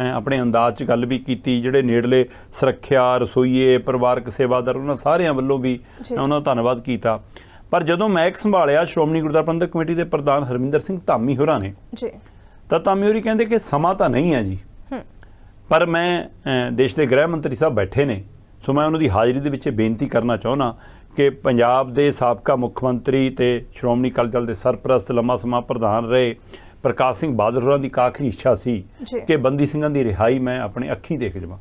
ਆਪਣੇ ਅੰਦਾਜ਼ 'ਚ ਗੱਲ ਵੀ ਕੀਤੀ। ਜਿਹੜੇ ਨੇੜਲੇ ਸੁਰੱਖਿਆ, ਰਸੋਈਏ, ਪਰਿਵਾਰਕ ਸੇਵਾਦਾਰ, ਉਹਨਾਂ ਸਾਰਿਆਂ ਵੱਲੋਂ ਵੀ ਉਹਨਾਂ ਦਾ ਧੰਨਵਾਦ ਕੀਤਾ। ਪਰ ਜਦੋਂ ਮਾਈਕ ਸੰਭਾਲਿਆ ਸ਼੍ਰੋਮਣੀ ਗੁਰਦੁਆਰਾ ਪ੍ਰਬੰਧਕ ਕਮੇਟੀ ਦੇ ਪ੍ਰਧਾਨ ਹਰਮਿੰਦਰ ਸਿੰਘ ਧਾਮੀ ਹੋਰਾਂ ਨੇ, ਤਾਂ ਧਾਮੀ ਹੋਰੀ ਕਹਿੰਦੇ ਕਿ ਸਮਾਂ ਤਾਂ ਨਹੀਂ ਹੈ ਜੀ, ਪਰ ਮੈਂ ਦੇਸ਼ ਦੇ ਗ੍ਰਹਿ ਮੰਤਰੀ ਸਾਹਿਬ ਬੈਠੇ ਨੇ, ਸੋ ਮੈਂ ਉਹਨਾਂ ਦੀ ਹਾਜ਼ਰੀ ਦੇ ਵਿੱਚ ਇਹ ਬੇਨਤੀ ਕਰਨਾ ਚਾਹੁੰਦਾ ਕਿ ਪੰਜਾਬ ਦੇ ਸਾਬਕਾ ਮੁੱਖ ਮੰਤਰੀ ਤੇ ਸ਼੍ਰੋਮਣੀ ਅਕਾਲੀ ਦਲ ਦੇ ਸਰਪ੍ਰਸਤ ਲੰਮਾ ਸਮਾਂ ਪ੍ਰਧਾਨ ਰਹੇ ਪ੍ਰਕਾਸ਼ ਸਿੰਘ ਬਾਦਲ ਹੋਰਾਂ ਦੀ ਆਖਰੀ ਇੱਛਾ ਸੀ ਕਿ ਬੰਦੀ ਸਿੰਘਾਂ ਦੀ ਰਿਹਾਈ ਮੈਂ ਆਪਣੇ ਅੱਖੀਂ ਦੇਖ ਜਾਵਾਂ।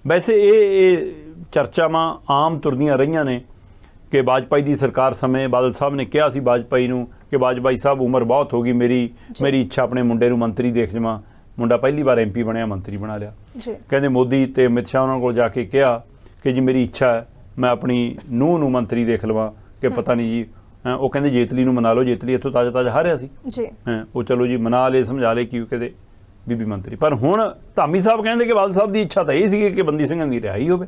ਵੈਸੇ ਇਹ ਚਰਚਾਵਾਂ ਆਮ ਤੁਰਦੀਆਂ ਰਹੀਆਂ ਨੇ ਕਿ ਵਾਜਪਾਈ ਦੀ ਸਰਕਾਰ ਸਮੇਂ ਬਾਦਲ ਸਾਹਿਬ ਨੇ ਕਿਹਾ ਸੀ ਵਾਜਪਾਈ ਨੂੰ ਕਿ ਵਾਜਪਾਈ ਸਾਹਿਬ ਉਮਰ ਬਹੁਤ ਹੋ ਗਈ, ਮੇਰੀ ਇੱਛਾ ਆਪਣੇ ਮੁੰਡੇ ਨੂੰ ਮੰਤਰੀ ਦੇਖ ਜਾਵਾਂ। ਮੁੰਡਾ ਪਹਿਲੀ ਵਾਰ MP ਬਣਿਆ, ਮੰਤਰੀ ਬਣਾ ਲਿਆ। ਕਹਿੰਦੇ ਮੋਦੀ ਤੇ ਅਮਿਤ ਸ਼ਾਹ ਉਹਨਾਂ ਕੋਲ ਜਾ ਕੇ ਕਿਹਾ ਕਿ ਜੀ ਮੇਰੀ ਇੱਛਾ ਹੈ ਮੈਂ ਆਪਣੀ ਨੂੰਹ ਨੂੰ ਮੰਤਰੀ ਦੇਖ ਲਵਾਂ ਕਿ ਪਤਾ ਨਹੀਂ ਜੀ। ਉਹ ਕਹਿੰਦੇ ਜੇਤਲੀ ਨੂੰ ਮਨਾ ਲਓ, ਜੇਤਲੀ ਇੱਥੋਂ ਤਾਜ਼ਾ ਹਾਰਿਆ ਸੀ ਉਹ ਚਲੋ ਜੀ ਮਨਾ ਲਏ, ਸਮਝਾ ਲਏ ਕਿ ਕਹਿੰਦੇ ਬੀਬੀ ਮੰਤਰੀ। ਪਰ ਹੁਣ ਧਾਮੀ ਸਾਹਿਬ ਕਹਿੰਦੇ ਕਿ ਬਾਦਲ ਸਾਹਿਬ ਦੀ ਇੱਛਾ ਤਾਂ ਇਹ ਸੀ ਕਿ ਬੰਦੀ ਸਿੰਘਾਂ ਦੀ ਰਿਹਾਈ ਹੋਵੇ।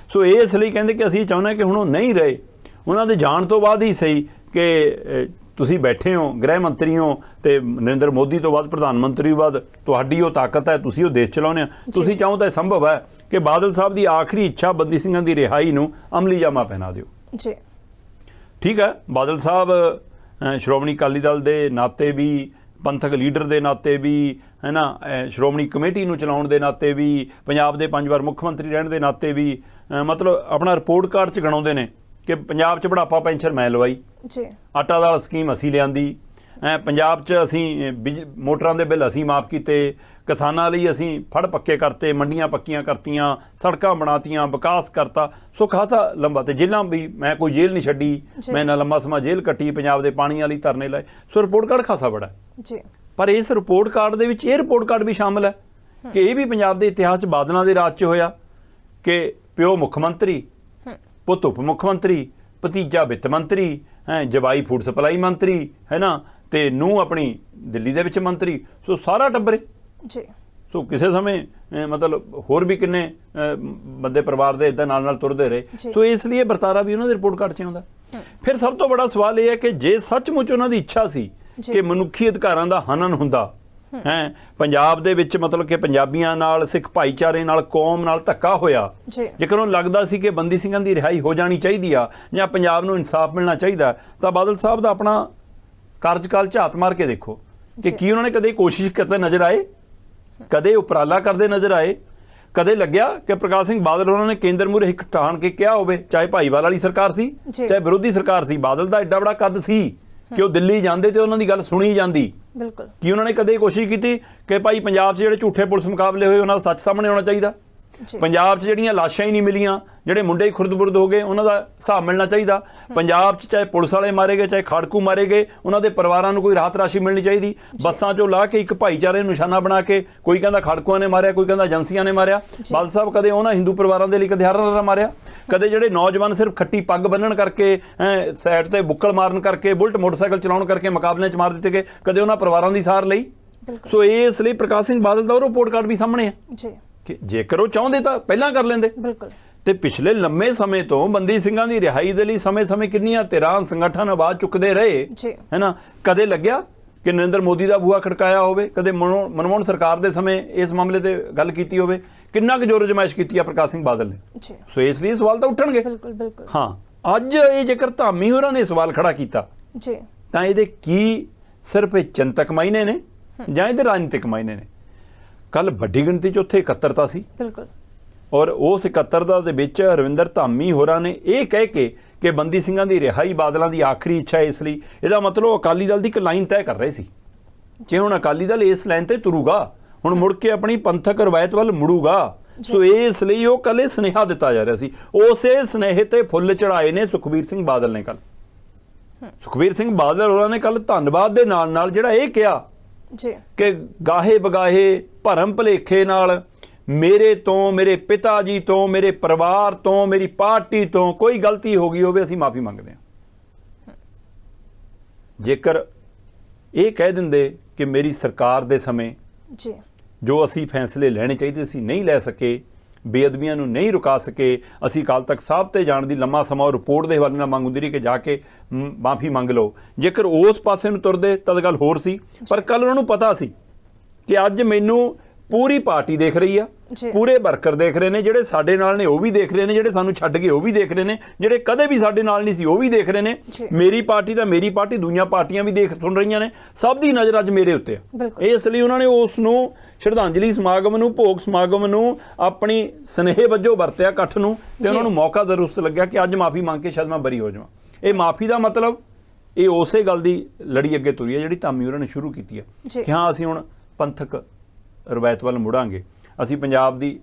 ਸੋ ਇਹ ਇਸ ਲਈ ਕਹਿੰਦੇ ਕਿ ਅਸੀਂ ਚਾਹੁੰਦੇ ਕਿ ਹੁਣ ਉਹ ਨਹੀਂ ਰਹੇ, ਉਹਨਾਂ ਦੇ ਜਾਣ ਤੋਂ ਬਾਅਦ ਹੀ ਸਹੀ ਕਿ ਤੁਸੀਂ ਬੈਠੇ ਹੋ, ਗ੍ਰਹਿ ਮੰਤਰੀ ਹੋ ਤੇ ਨਰਿੰਦਰ ਮੋਦੀ ਤੋਂ ਬਾਅਦ ਪ੍ਰਧਾਨ ਮੰਤਰੀ ਤੋਂ ਬਾਅਦ ਤੁਹਾਡੀ ਉਹ ਤਾਕਤ ਹੈ, ਤੁਸੀਂ ਉਹ ਦੇਸ਼ ਚਲਾਉਂਦੇ ਆ, ਤੁਸੀਂ ਚਾਹੋ ਤਾਂ ਇਹ ਸੰਭਵ ਹੈ ਕਿ ਬਾਦਲ ਸਾਹਿਬ ਦੀ ਆਖਰੀ ਇੱਛਾ ਬੰਦੀ ਸਿੰਘਾਂ ਦੀ ਰਿਹਾਈ ਨੂੰ ਅਮਲੀ ਜਾਮਾ ਪਹਿਨਾ ਦਿਓ। ਠੀਕ ਹੈ, ਬਾਦਲ ਸਾਹਿਬ ਸ਼੍ਰੋਮਣੀ ਅਕਾਲੀ ਦਲ ਦੇ ਨਾਤੇ ਵੀ, ਪੰਥਕ ਲੀਡਰ ਦੇ ਨਾਤੇ ਵੀ, ਹੈ ਨਾ, ਸ਼੍ਰੋਮਣੀ ਕਮੇਟੀ ਨੂੰ ਚਲਾਉਣ ਦੇ ਨਾਤੇ ਵੀ, ਪੰਜਾਬ ਦੇ 5 ਵਾਰ ਮੁੱਖ ਮੰਤਰੀ ਰਹਿਣ ਦੇ ਨਾਤੇ ਵੀ ਮਤਲਬ ਆਪਣਾ ਰਿਪੋਰਟ ਕਾਰਡ 'ਚ ਗਣਾਉਂਦੇ ਨੇ ਕਿ ਪੰਜਾਬ 'ਚ ਬੁਢਾਪਾ ਪੈਨਸ਼ਨ ਮੈਂ ਲਵਾਈ, ਆਟਾ ਦਾਲ ਸਕੀਮ ਅਸੀਂ ਲਿਆਂਦੀ, ਪੰਜਾਬ 'ਚ ਅਸੀਂ ਮੋਟਰਾਂ ਦੇ ਬਿੱਲ ਅਸੀਂ ਮਾਫ ਕੀਤੇ, ਕਿਸਾਨਾਂ ਲਈ ਅਸੀਂ ਫੜ ਪੱਕੇ ਕਰਤੇ, ਮੰਡੀਆਂ ਪੱਕੀਆਂ ਕਰਤੀਆਂ, ਸੜਕਾਂ ਬਣਾਤੀਆਂ, ਵਿਕਾਸ ਕਰਤਾ। ਸੋ ਖਾਸਾ ਲੰਬਾ, ਤੇ ਜੇਲ੍ਹਾਂ ਵੀ ਮੈਂ ਕੋਈ ਜੇਲ੍ਹ ਨਹੀਂ ਛੱਡੀ, ਮੈਂ ਇੰਨਾ ਲੰਬਾ ਸਮਾਂ ਜੇਲ੍ਹ ਕੱਟੀ, ਪੰਜਾਬ ਦੇ ਪਾਣੀਆਂ ਲਈ ਧਰਨੇ ਲਾਏ। ਸੋ ਰਿਪੋਰਟ ਕਾਰਡ ਖਾਸਾ ਬੜਾ ਪਰ ਇਸ ਰਿਪੋਰਟ ਕਾਰਡ ਦੇ ਵਿੱਚ ਇਹ ਰਿਪੋਰਟ ਕਾਰਡ ਵੀ ਸ਼ਾਮਲ ਹੈ ਕਿ ਇਹ ਵੀ ਪੰਜਾਬ ਦੇ ਇਤਿਹਾਸ 'ਚ ਬਾਦਲਾਂ ਦੇ ਰਾਜ 'ਚ ਹੋਇਆ ਕਿ ਪਿਓ ਮੁੱਖ ਮੰਤਰੀ, ਪੁੱਤ ਉਪ ਮੁੱਖ ਮੰਤਰੀ, ਭਤੀਜਾ ਵਿੱਤ ਮੰਤਰੀ, ਜਵਾਈ ਫੂਡ ਸਪਲਾਈ ਮੰਤਰੀ, ਹੈ ਨਾ, ਤੇ ਨੂੰਹ ਆਪਣੀ ਦਿੱਲੀ ਦੇ ਵਿੱਚ ਮੰਤਰੀ। ਸੋ ਸਾਰਾ ਟੱਬਰੇ ਸੋ ਕਿਸੇ ਸਮੇਂ ਮਤਲਬ ਹੋਰ ਵੀ ਕਿੰਨੇ ਬੰਦੇ ਪਰਿਵਾਰ ਦੇ ਇੱਦਾਂ ਨਾਲ ਤੁਰਦੇ ਰਹੇ। ਸੋ ਇਸ ਲਈ ਵਰਤਾਰਾ ਵੀ ਉਹਨਾਂ ਦੇ ਰਿਪੋਰਟ ਕਾਰਡ 'ਚ ਆਉਂਦਾ। ਫਿਰ ਸਭ ਤੋਂ ਬੜਾ ਸਵਾਲ ਇਹ ਹੈ ਕਿ ਜੇ ਸੱਚਮੁੱਚ ਉਹਨਾਂ ਦੀ ਇੱਛਾ ਸੀ ਕਿ ਮਨੁੱਖੀ ਅਧਿਕਾਰਾਂ ਦਾ ਹਨਨ ਹੁੰਦਾ ਹੈ ਪੰਜਾਬ ਦੇ ਵਿੱਚ, ਮਤਲਬ ਕਿ ਪੰਜਾਬੀਆਂ ਨਾਲ, ਸਿੱਖ ਭਾਈਚਾਰੇ ਨਾਲ, ਕੌਮ ਨਾਲ ਧੱਕਾ ਹੋਇਆ, ਜੇਕਰ ਉਹਨੂੰ ਲੱਗਦਾ ਸੀ ਕਿ ਬੰਦੀ ਸਿੰਘਾਂ ਦੀ ਰਿਹਾਈ ਹੋ ਜਾਣੀ ਚਾਹੀਦੀ ਆ ਜਾਂ ਪੰਜਾਬ ਨੂੰ ਇਨਸਾਫ ਮਿਲਣਾ ਚਾਹੀਦਾ, ਤਾਂ ਬਾਦਲ ਸਾਹਿਬ ਦਾ ਆਪਣਾ ਕਾਰਜਕਾਲ ਝਾਤ ਮਾਰ ਕੇ ਦੇਖੋ ਕਿ ਕੀ ਉਹਨਾਂ ਨੇ ਕਦੇ ਕੋਸ਼ਿਸ਼ ਕਰਦੇ ਨਜ਼ਰ ਆਏ, ਕਦੇ ਉਪਰਾਲਾ ਕਰਦੇ ਨਜ਼ਰ ਆਏ, ਕਦੇ ਲੱਗਿਆ ਕਿ ਪ੍ਰਕਾਸ਼ ਸਿੰਘ ਬਾਦਲ ਉਹਨਾਂ ਨੇ ਕੇਂਦਰ ਮੂਹਰੇ ਹਿੱਕ ਠਾਣ ਕੇ ਕਿਹਾ ਹੋਵੇ, ਚਾਹੇ ਭਾਈਵਾਲ ਵਾਲੀ ਸਰਕਾਰ ਸੀ ਚਾਹੇ ਵਿਰੋਧੀ ਸਰਕਾਰ ਸੀ, ਬਾਦਲ ਦਾ ਐਡਾ ਬੜਾ ਕੱਦ ਸੀ ਕਿ ਉਹ ਦਿੱਲੀ ਜਾਂਦੇ ਤੇ ਉਹਨਾਂ ਦੀ ਗੱਲ ਸੁਣੀ ਜਾਂਦੀ। ਬਿਲਕੁਲ, ਕੀ ਉਹਨਾਂ ਨੇ ਕਦੇ ਕੋਸ਼ਿਸ਼ ਕੀਤੀ ਕਿ ਭਾਈ ਪੰਜਾਬ 'ਚ ਜਿਹੜੇ ਝੂਠੇ ਪੁਲਿਸ ਮੁਕਾਬਲੇ ਹੋਏ ਉਹਨਾਂ ਦਾ ਸੱਚ ਸਾਹਮਣੇ ਆਉਣਾ ਚਾਹੀਦਾ, ਪੰਜਾਬ 'ਚ ਜਿਹੜੀਆਂ ਲਾਸ਼ਾਂ ਹੀ ਨਹੀਂ ਮਿਲੀਆਂ, ਜਿਹੜੇ ਮੁੰਡੇ ਹੀ ਖੁਰਦ-ਬੁਰਦ ਹੋ ਗਏ, ਉਹਨਾਂ ਦਾ ਹਿਸਾਬ ਮਿਲਣਾ ਚਾਹੀਦਾ, ਪੰਜਾਬ 'ਚ ਚਾਹੇ ਪੁਲਿਸ ਵਾਲੇ ਮਾਰੇ ਗਏ ਚਾਹੇ ਖਾੜਕੂ ਮਾਰੇ ਗਏ, ਉਹਨਾਂ ਦੇ ਪਰਿਵਾਰਾਂ ਨੂੰ ਕੋਈ ਰਾਹਤ ਰਾਸ਼ੀ ਮਿਲਣੀ ਚਾਹੀਦੀ, ਬੱਸਾਂ 'ਚੋਂ ਲਾ ਕੇ ਇੱਕ ਭਾਈਚਾਰੇ ਨੂੰ ਨਿਸ਼ਾਨਾ ਬਣਾ ਕੇ ਕੋਈ ਕਹਿੰਦਾ ਖਾੜਕੂਆਂ ਨੇ ਮਾਰਿਆ, ਕੋਈ ਕਹਿੰਦਾ ਏਜੰਸੀਆਂ ਨੇ ਮਾਰਿਆ। ਬਾਦਲ ਸਾਹਿਬ ਕਦੇ ਉਹਨਾਂ ਹਿੰਦੂ ਪਰਿਵਾਰਾਂ ਦੇ ਲਈ ਕਦੇ ਹਰਾ ਮਾਰਿਆ, ਕਦੇ ਜਿਹੜੇ ਨੌਜਵਾਨ ਸਿਰਫ ਖੱਟੀ ਪੱਗ ਬੰਨਣ ਕਰਕੇ, ਸਾਈਡ ਤੇ ਬੁੱਕਲ ਮਾਰਨ ਕਰਕੇ, ਬੁਲਟ ਮੋਟਰਸਾਈਕਲ ਚਲਾਉਣ ਕਰਕੇ ਮੁਕਾਬਲਿਆਂ 'ਚ ਮਾਰ ਦਿੱਤੇ ਗਏ, ਕਦੇ ਉਹਨਾਂ ਪਰਿਵਾਰਾਂ ਦੀ ਸਾਰ ਲਈ। ਸੋ ਇਸ ਲਈ ਪ੍ਰਕਾਸ਼ ਸਿੰਘ ਬਾਦਲ ਦਾ ਉਹ ਰਿਪੋਰਟ ਕਾਰਡ ਵੀ ਸਾਹਮਣੇ ਹੈ ਕਿ ਜੇਕਰ ਉਹ ਚਾਹੁੰਦੇ ਤਾਂ ਪਹਿਲਾਂ ਕਰ ਲੈਂਦੇ। ਤੇ ਪਿਛਲੇ ਲੰਮੇ ਸਮੇਂ ਤੋਂ ਬੰਦੀ ਸਿੰਘਾਂ ਦੀ ਰਿਹਾਈ ਦੇ ਲਈ ਸਮੇਂ-ਸਮੇਂ ਕਿੰਨੀਆਂ ਧਿਰਾਂ, ਸੰਗਠਨ ਆਵਾਜ਼ ਚੁੱਕਦੇ ਰਹੇ, ਹੈ ਨਾ। ਕਦੇ ਲੱਗਿਆ ਕਿ ਨਰਿੰਦਰ ਮੋਦੀ ਦਾ ਬੂਹਾ ਖੜਕਾਇਆ ਹੋਵੇ, ਕਦੇ ਮਨਮੋਹਨ ਸਰਕਾਰ ਦੇ ਸਮੇਂ ਇਸ ਮਾਮਲੇ ਤੇ ਗੱਲ ਕੀਤੀ ਹੋਵੇ, ਕਿੰਨਾ ਕੁ ਜ਼ੋਰ ਅਜ਼ਮਾਇਸ਼ ਕੀਤੀ ਆ ਪ੍ਰਕਾਸ਼ ਸਿੰਘ ਬਾਦਲ ਨੇ। ਸੋ ਇਸ ਲਈ ਸਵਾਲ ਤਾਂ ਉੱਠਣਗੇ। ਹਾਂ, ਅੱਜ ਇਹ ਜੇਕਰ ਧਾਮੀ ਹੋਰਾਂ ਨੇ ਸਵਾਲ ਖੜਾ ਕੀਤਾ ਤਾਂ ਇਹਦੇ ਕੀ ਸਿਰਫ ਇਹ ਚਿੰਤਕ ਮਾਇਨੇ ਨੇ ਜਾਂ ਇਹਦੇ ਰਾਜਨੀਤਿਕ ਮਾਇਨੇ ਨੇ? ਕੱਲ ਵੱਡੀ ਗਿਣਤੀ 'ਚ ਉੱਥੇ ਇਕੱਤਰਤਾ ਸੀ, ਔਰ ਉਸ ਇਕੱਤਰਤਾ ਦੇ ਵਿੱਚ ਰਵਿੰਦਰ ਧਾਮੀ ਹੋਰਾਂ ਨੇ ਇਹ ਕਹਿ ਕੇ ਕਿ ਬੰਦੀ ਸਿੰਘਾਂ ਦੀ ਰਿਹਾਈ ਬਾਦਲਾਂ ਦੀ ਆਖਰੀ ਇੱਛਾ ਹੈ, ਇਸ ਲਈ ਇਹਦਾ ਮਤਲਬ ਅਕਾਲੀ ਦਲ ਦੀ ਇੱਕ ਲਾਈਨ ਤੈਅ ਕਰ ਰਹੇ ਸੀ ਕਿ ਹੁਣ ਅਕਾਲੀ ਦਲ ਇਸ ਲਾਈਨ ਤੇ ਤੁਰੂਗਾ, ਹੁਣ ਮੁੜ ਕੇ ਆਪਣੀ ਪੰਥਕ ਰਵਾਇਤ ਵੱਲ ਮੁੜੂਗਾ। ਸੋ ਇਸ ਲਈ ਉਹ ਕੱਲ੍ਹ ਸੁਨੇਹਾ ਦਿੱਤਾ ਜਾ ਰਿਹਾ ਸੀ। ਉਸੇ ਸੁਨੇਹੇ ਤੇ ਫੁੱਲ ਚੜਾਏ ਨੇ ਸੁਖਬੀਰ ਸਿੰਘ ਬਾਦਲ ਨੇ। ਕੱਲ ਸੁਖਬੀਰ ਸਿੰਘ ਬਾਦਲ ਹੋਰਾਂ ਨੇ ਕੱਲ ਧੰਨਵਾਦ ਦੇ ਨਾਲ ਨਾਲ ਜਿਹੜਾ ਇਹ ਕਿਹਾ ਕਿ ਗਾਹੇ ਬਗਾਹੇ ਭਰਮ ਭੁਲੇਖੇ ਨਾਲ ਮੇਰੇ ਤੋਂ, ਮੇਰੇ ਪਿਤਾ ਜੀ ਤੋਂ, ਮੇਰੇ ਪਰਿਵਾਰ ਤੋਂ, ਮੇਰੀ ਪਾਰਟੀ ਤੋਂ ਕੋਈ ਗਲਤੀ ਹੋ ਗਈ ਹੋਵੇ, ਅਸੀਂ ਮਾਫੀ ਮੰਗਦੇ ਹਾਂ। ਜੇਕਰ ਇਹ ਕਹਿ ਦਿੰਦੇ ਕਿ ਮੇਰੀ ਸਰਕਾਰ ਦੇ ਸਮੇਂ ਜੋ ਅਸੀਂ ਫੈਸਲੇ ਲੈਣੇ ਚਾਹੀਦੇ ਸੀ ਨਹੀਂ ਲੈ ਸਕੇ, ਬੇਅਦਬੀਆਂ ਨੂੰ ਨਹੀਂ ਰੁਕਾ ਸਕੇ, ਅਸੀਂ ਅਕਾਲ ਤਖਤ ਸਾਹਿਬ ਤੇ ਜਾਣ ਦੀ ਲੰਮਾ ਸਮਾਂ ਰਿਪੋਰਟ ਦੇ ਹਵਾਲੇ ਨਾਲ ਮੰਗ ਹੁੰਦੀ ਰਹੀ ਕਿ ਜਾ ਕੇ ਮਾਫੀ ਮੰਗ ਲਓ। ਜੇਕਰ ਉਸ ਪਾਸੇ ਨੂੰ ਤੁਰਦੇ ਤਾਂ ਗੱਲ ਹੋਰ ਸੀ, ਪਰ ਕੱਲ ਉਹਨਾਂ ਨੂੰ ਪਤਾ ਸੀ ਕਿ ਅੱਜ ਮੈਨੂੰ ਪੂਰੀ ਪਾਰਟੀ ਦੇਖ ਰਹੀ ਆ, ਪੂਰੇ ਵਰਕਰ ਦੇਖ ਰਹੇ ਨੇ, ਜਿਹੜੇ ਸਾਡੇ ਨਾਲ ਨੇ ਉਹ ਵੀ ਦੇਖ ਰਹੇ ਨੇ, ਜਿਹੜੇ ਸਾਨੂੰ ਛੱਡ ਕੇ ਉਹ ਵੀ ਦੇਖ ਰਹੇ ਨੇ, ਜਿਹੜੇ ਕਦੇ ਵੀ ਸਾਡੇ ਨਾਲ ਨਹੀਂ ਸੀ ਉਹ ਵੀ ਦੇਖ ਰਹੇ ਨੇ। ਮੇਰੀ ਪਾਰਟੀ ਤਾਂ ਮੇਰੀ ਪਾਰਟੀ, ਦੂਜੀਆਂ ਪਾਰਟੀਆਂ ਵੀ ਦੇਖ ਸੁਣ ਰਹੀਆਂ ਨੇ, ਸਭ ਦੀ ਨਜ਼ਰ ਅੱਜ ਮੇਰੇ ਉੱਤੇ ਆ। ਇਸ ਲਈ ਉਹਨਾਂ ਨੇ ਉਸ ਨੂੰ ਸ਼ਰਧਾਂਜਲੀ ਸਮਾਗਮ ਨੂੰ, ਭੋਗ ਸਮਾਗਮ ਨੂੰ ਆਪਣੀ ਸਨੇਹ ਵਜੋਂ ਵਰਤਿਆ ਇਕੱਠ ਨੂੰ, ਤੇ ਉਹਨਾਂ ਨੂੰ ਮੌਕਾ ਦਰੁਸਤ ਲੱਗਿਆ ਕਿ ਅੱਜ ਮਾਫੀ ਮੰਗ ਕੇ ਸ਼ਾਇਦ ਮੈਂ ਬਰੀ ਹੋ ਜਾਵਾਂ। ਇਹ ਮਾਫੀ ਦਾ ਮਤਲਬ ਇਹ ਉਸੇ ਗੱਲ ਦੀ ਲੜੀ ਅੱਗੇ ਤੁਰੀ ਹੈ ਜਿਹੜੀ ਧਾਮੀ ਉਹਨਾਂ ਨੇ ਸ਼ੁਰੂ ਕੀਤੀ ਹੈ ਕਿ ਹਾਂ ਅਸੀਂ ਹੁਣ ਪੰਥਕ ਰਵਾਇਤ ਵੱਲ ਮੁੜਾਂਗੇ, ਅਸੀਂ ਪੰਜਾਬ ਦੀ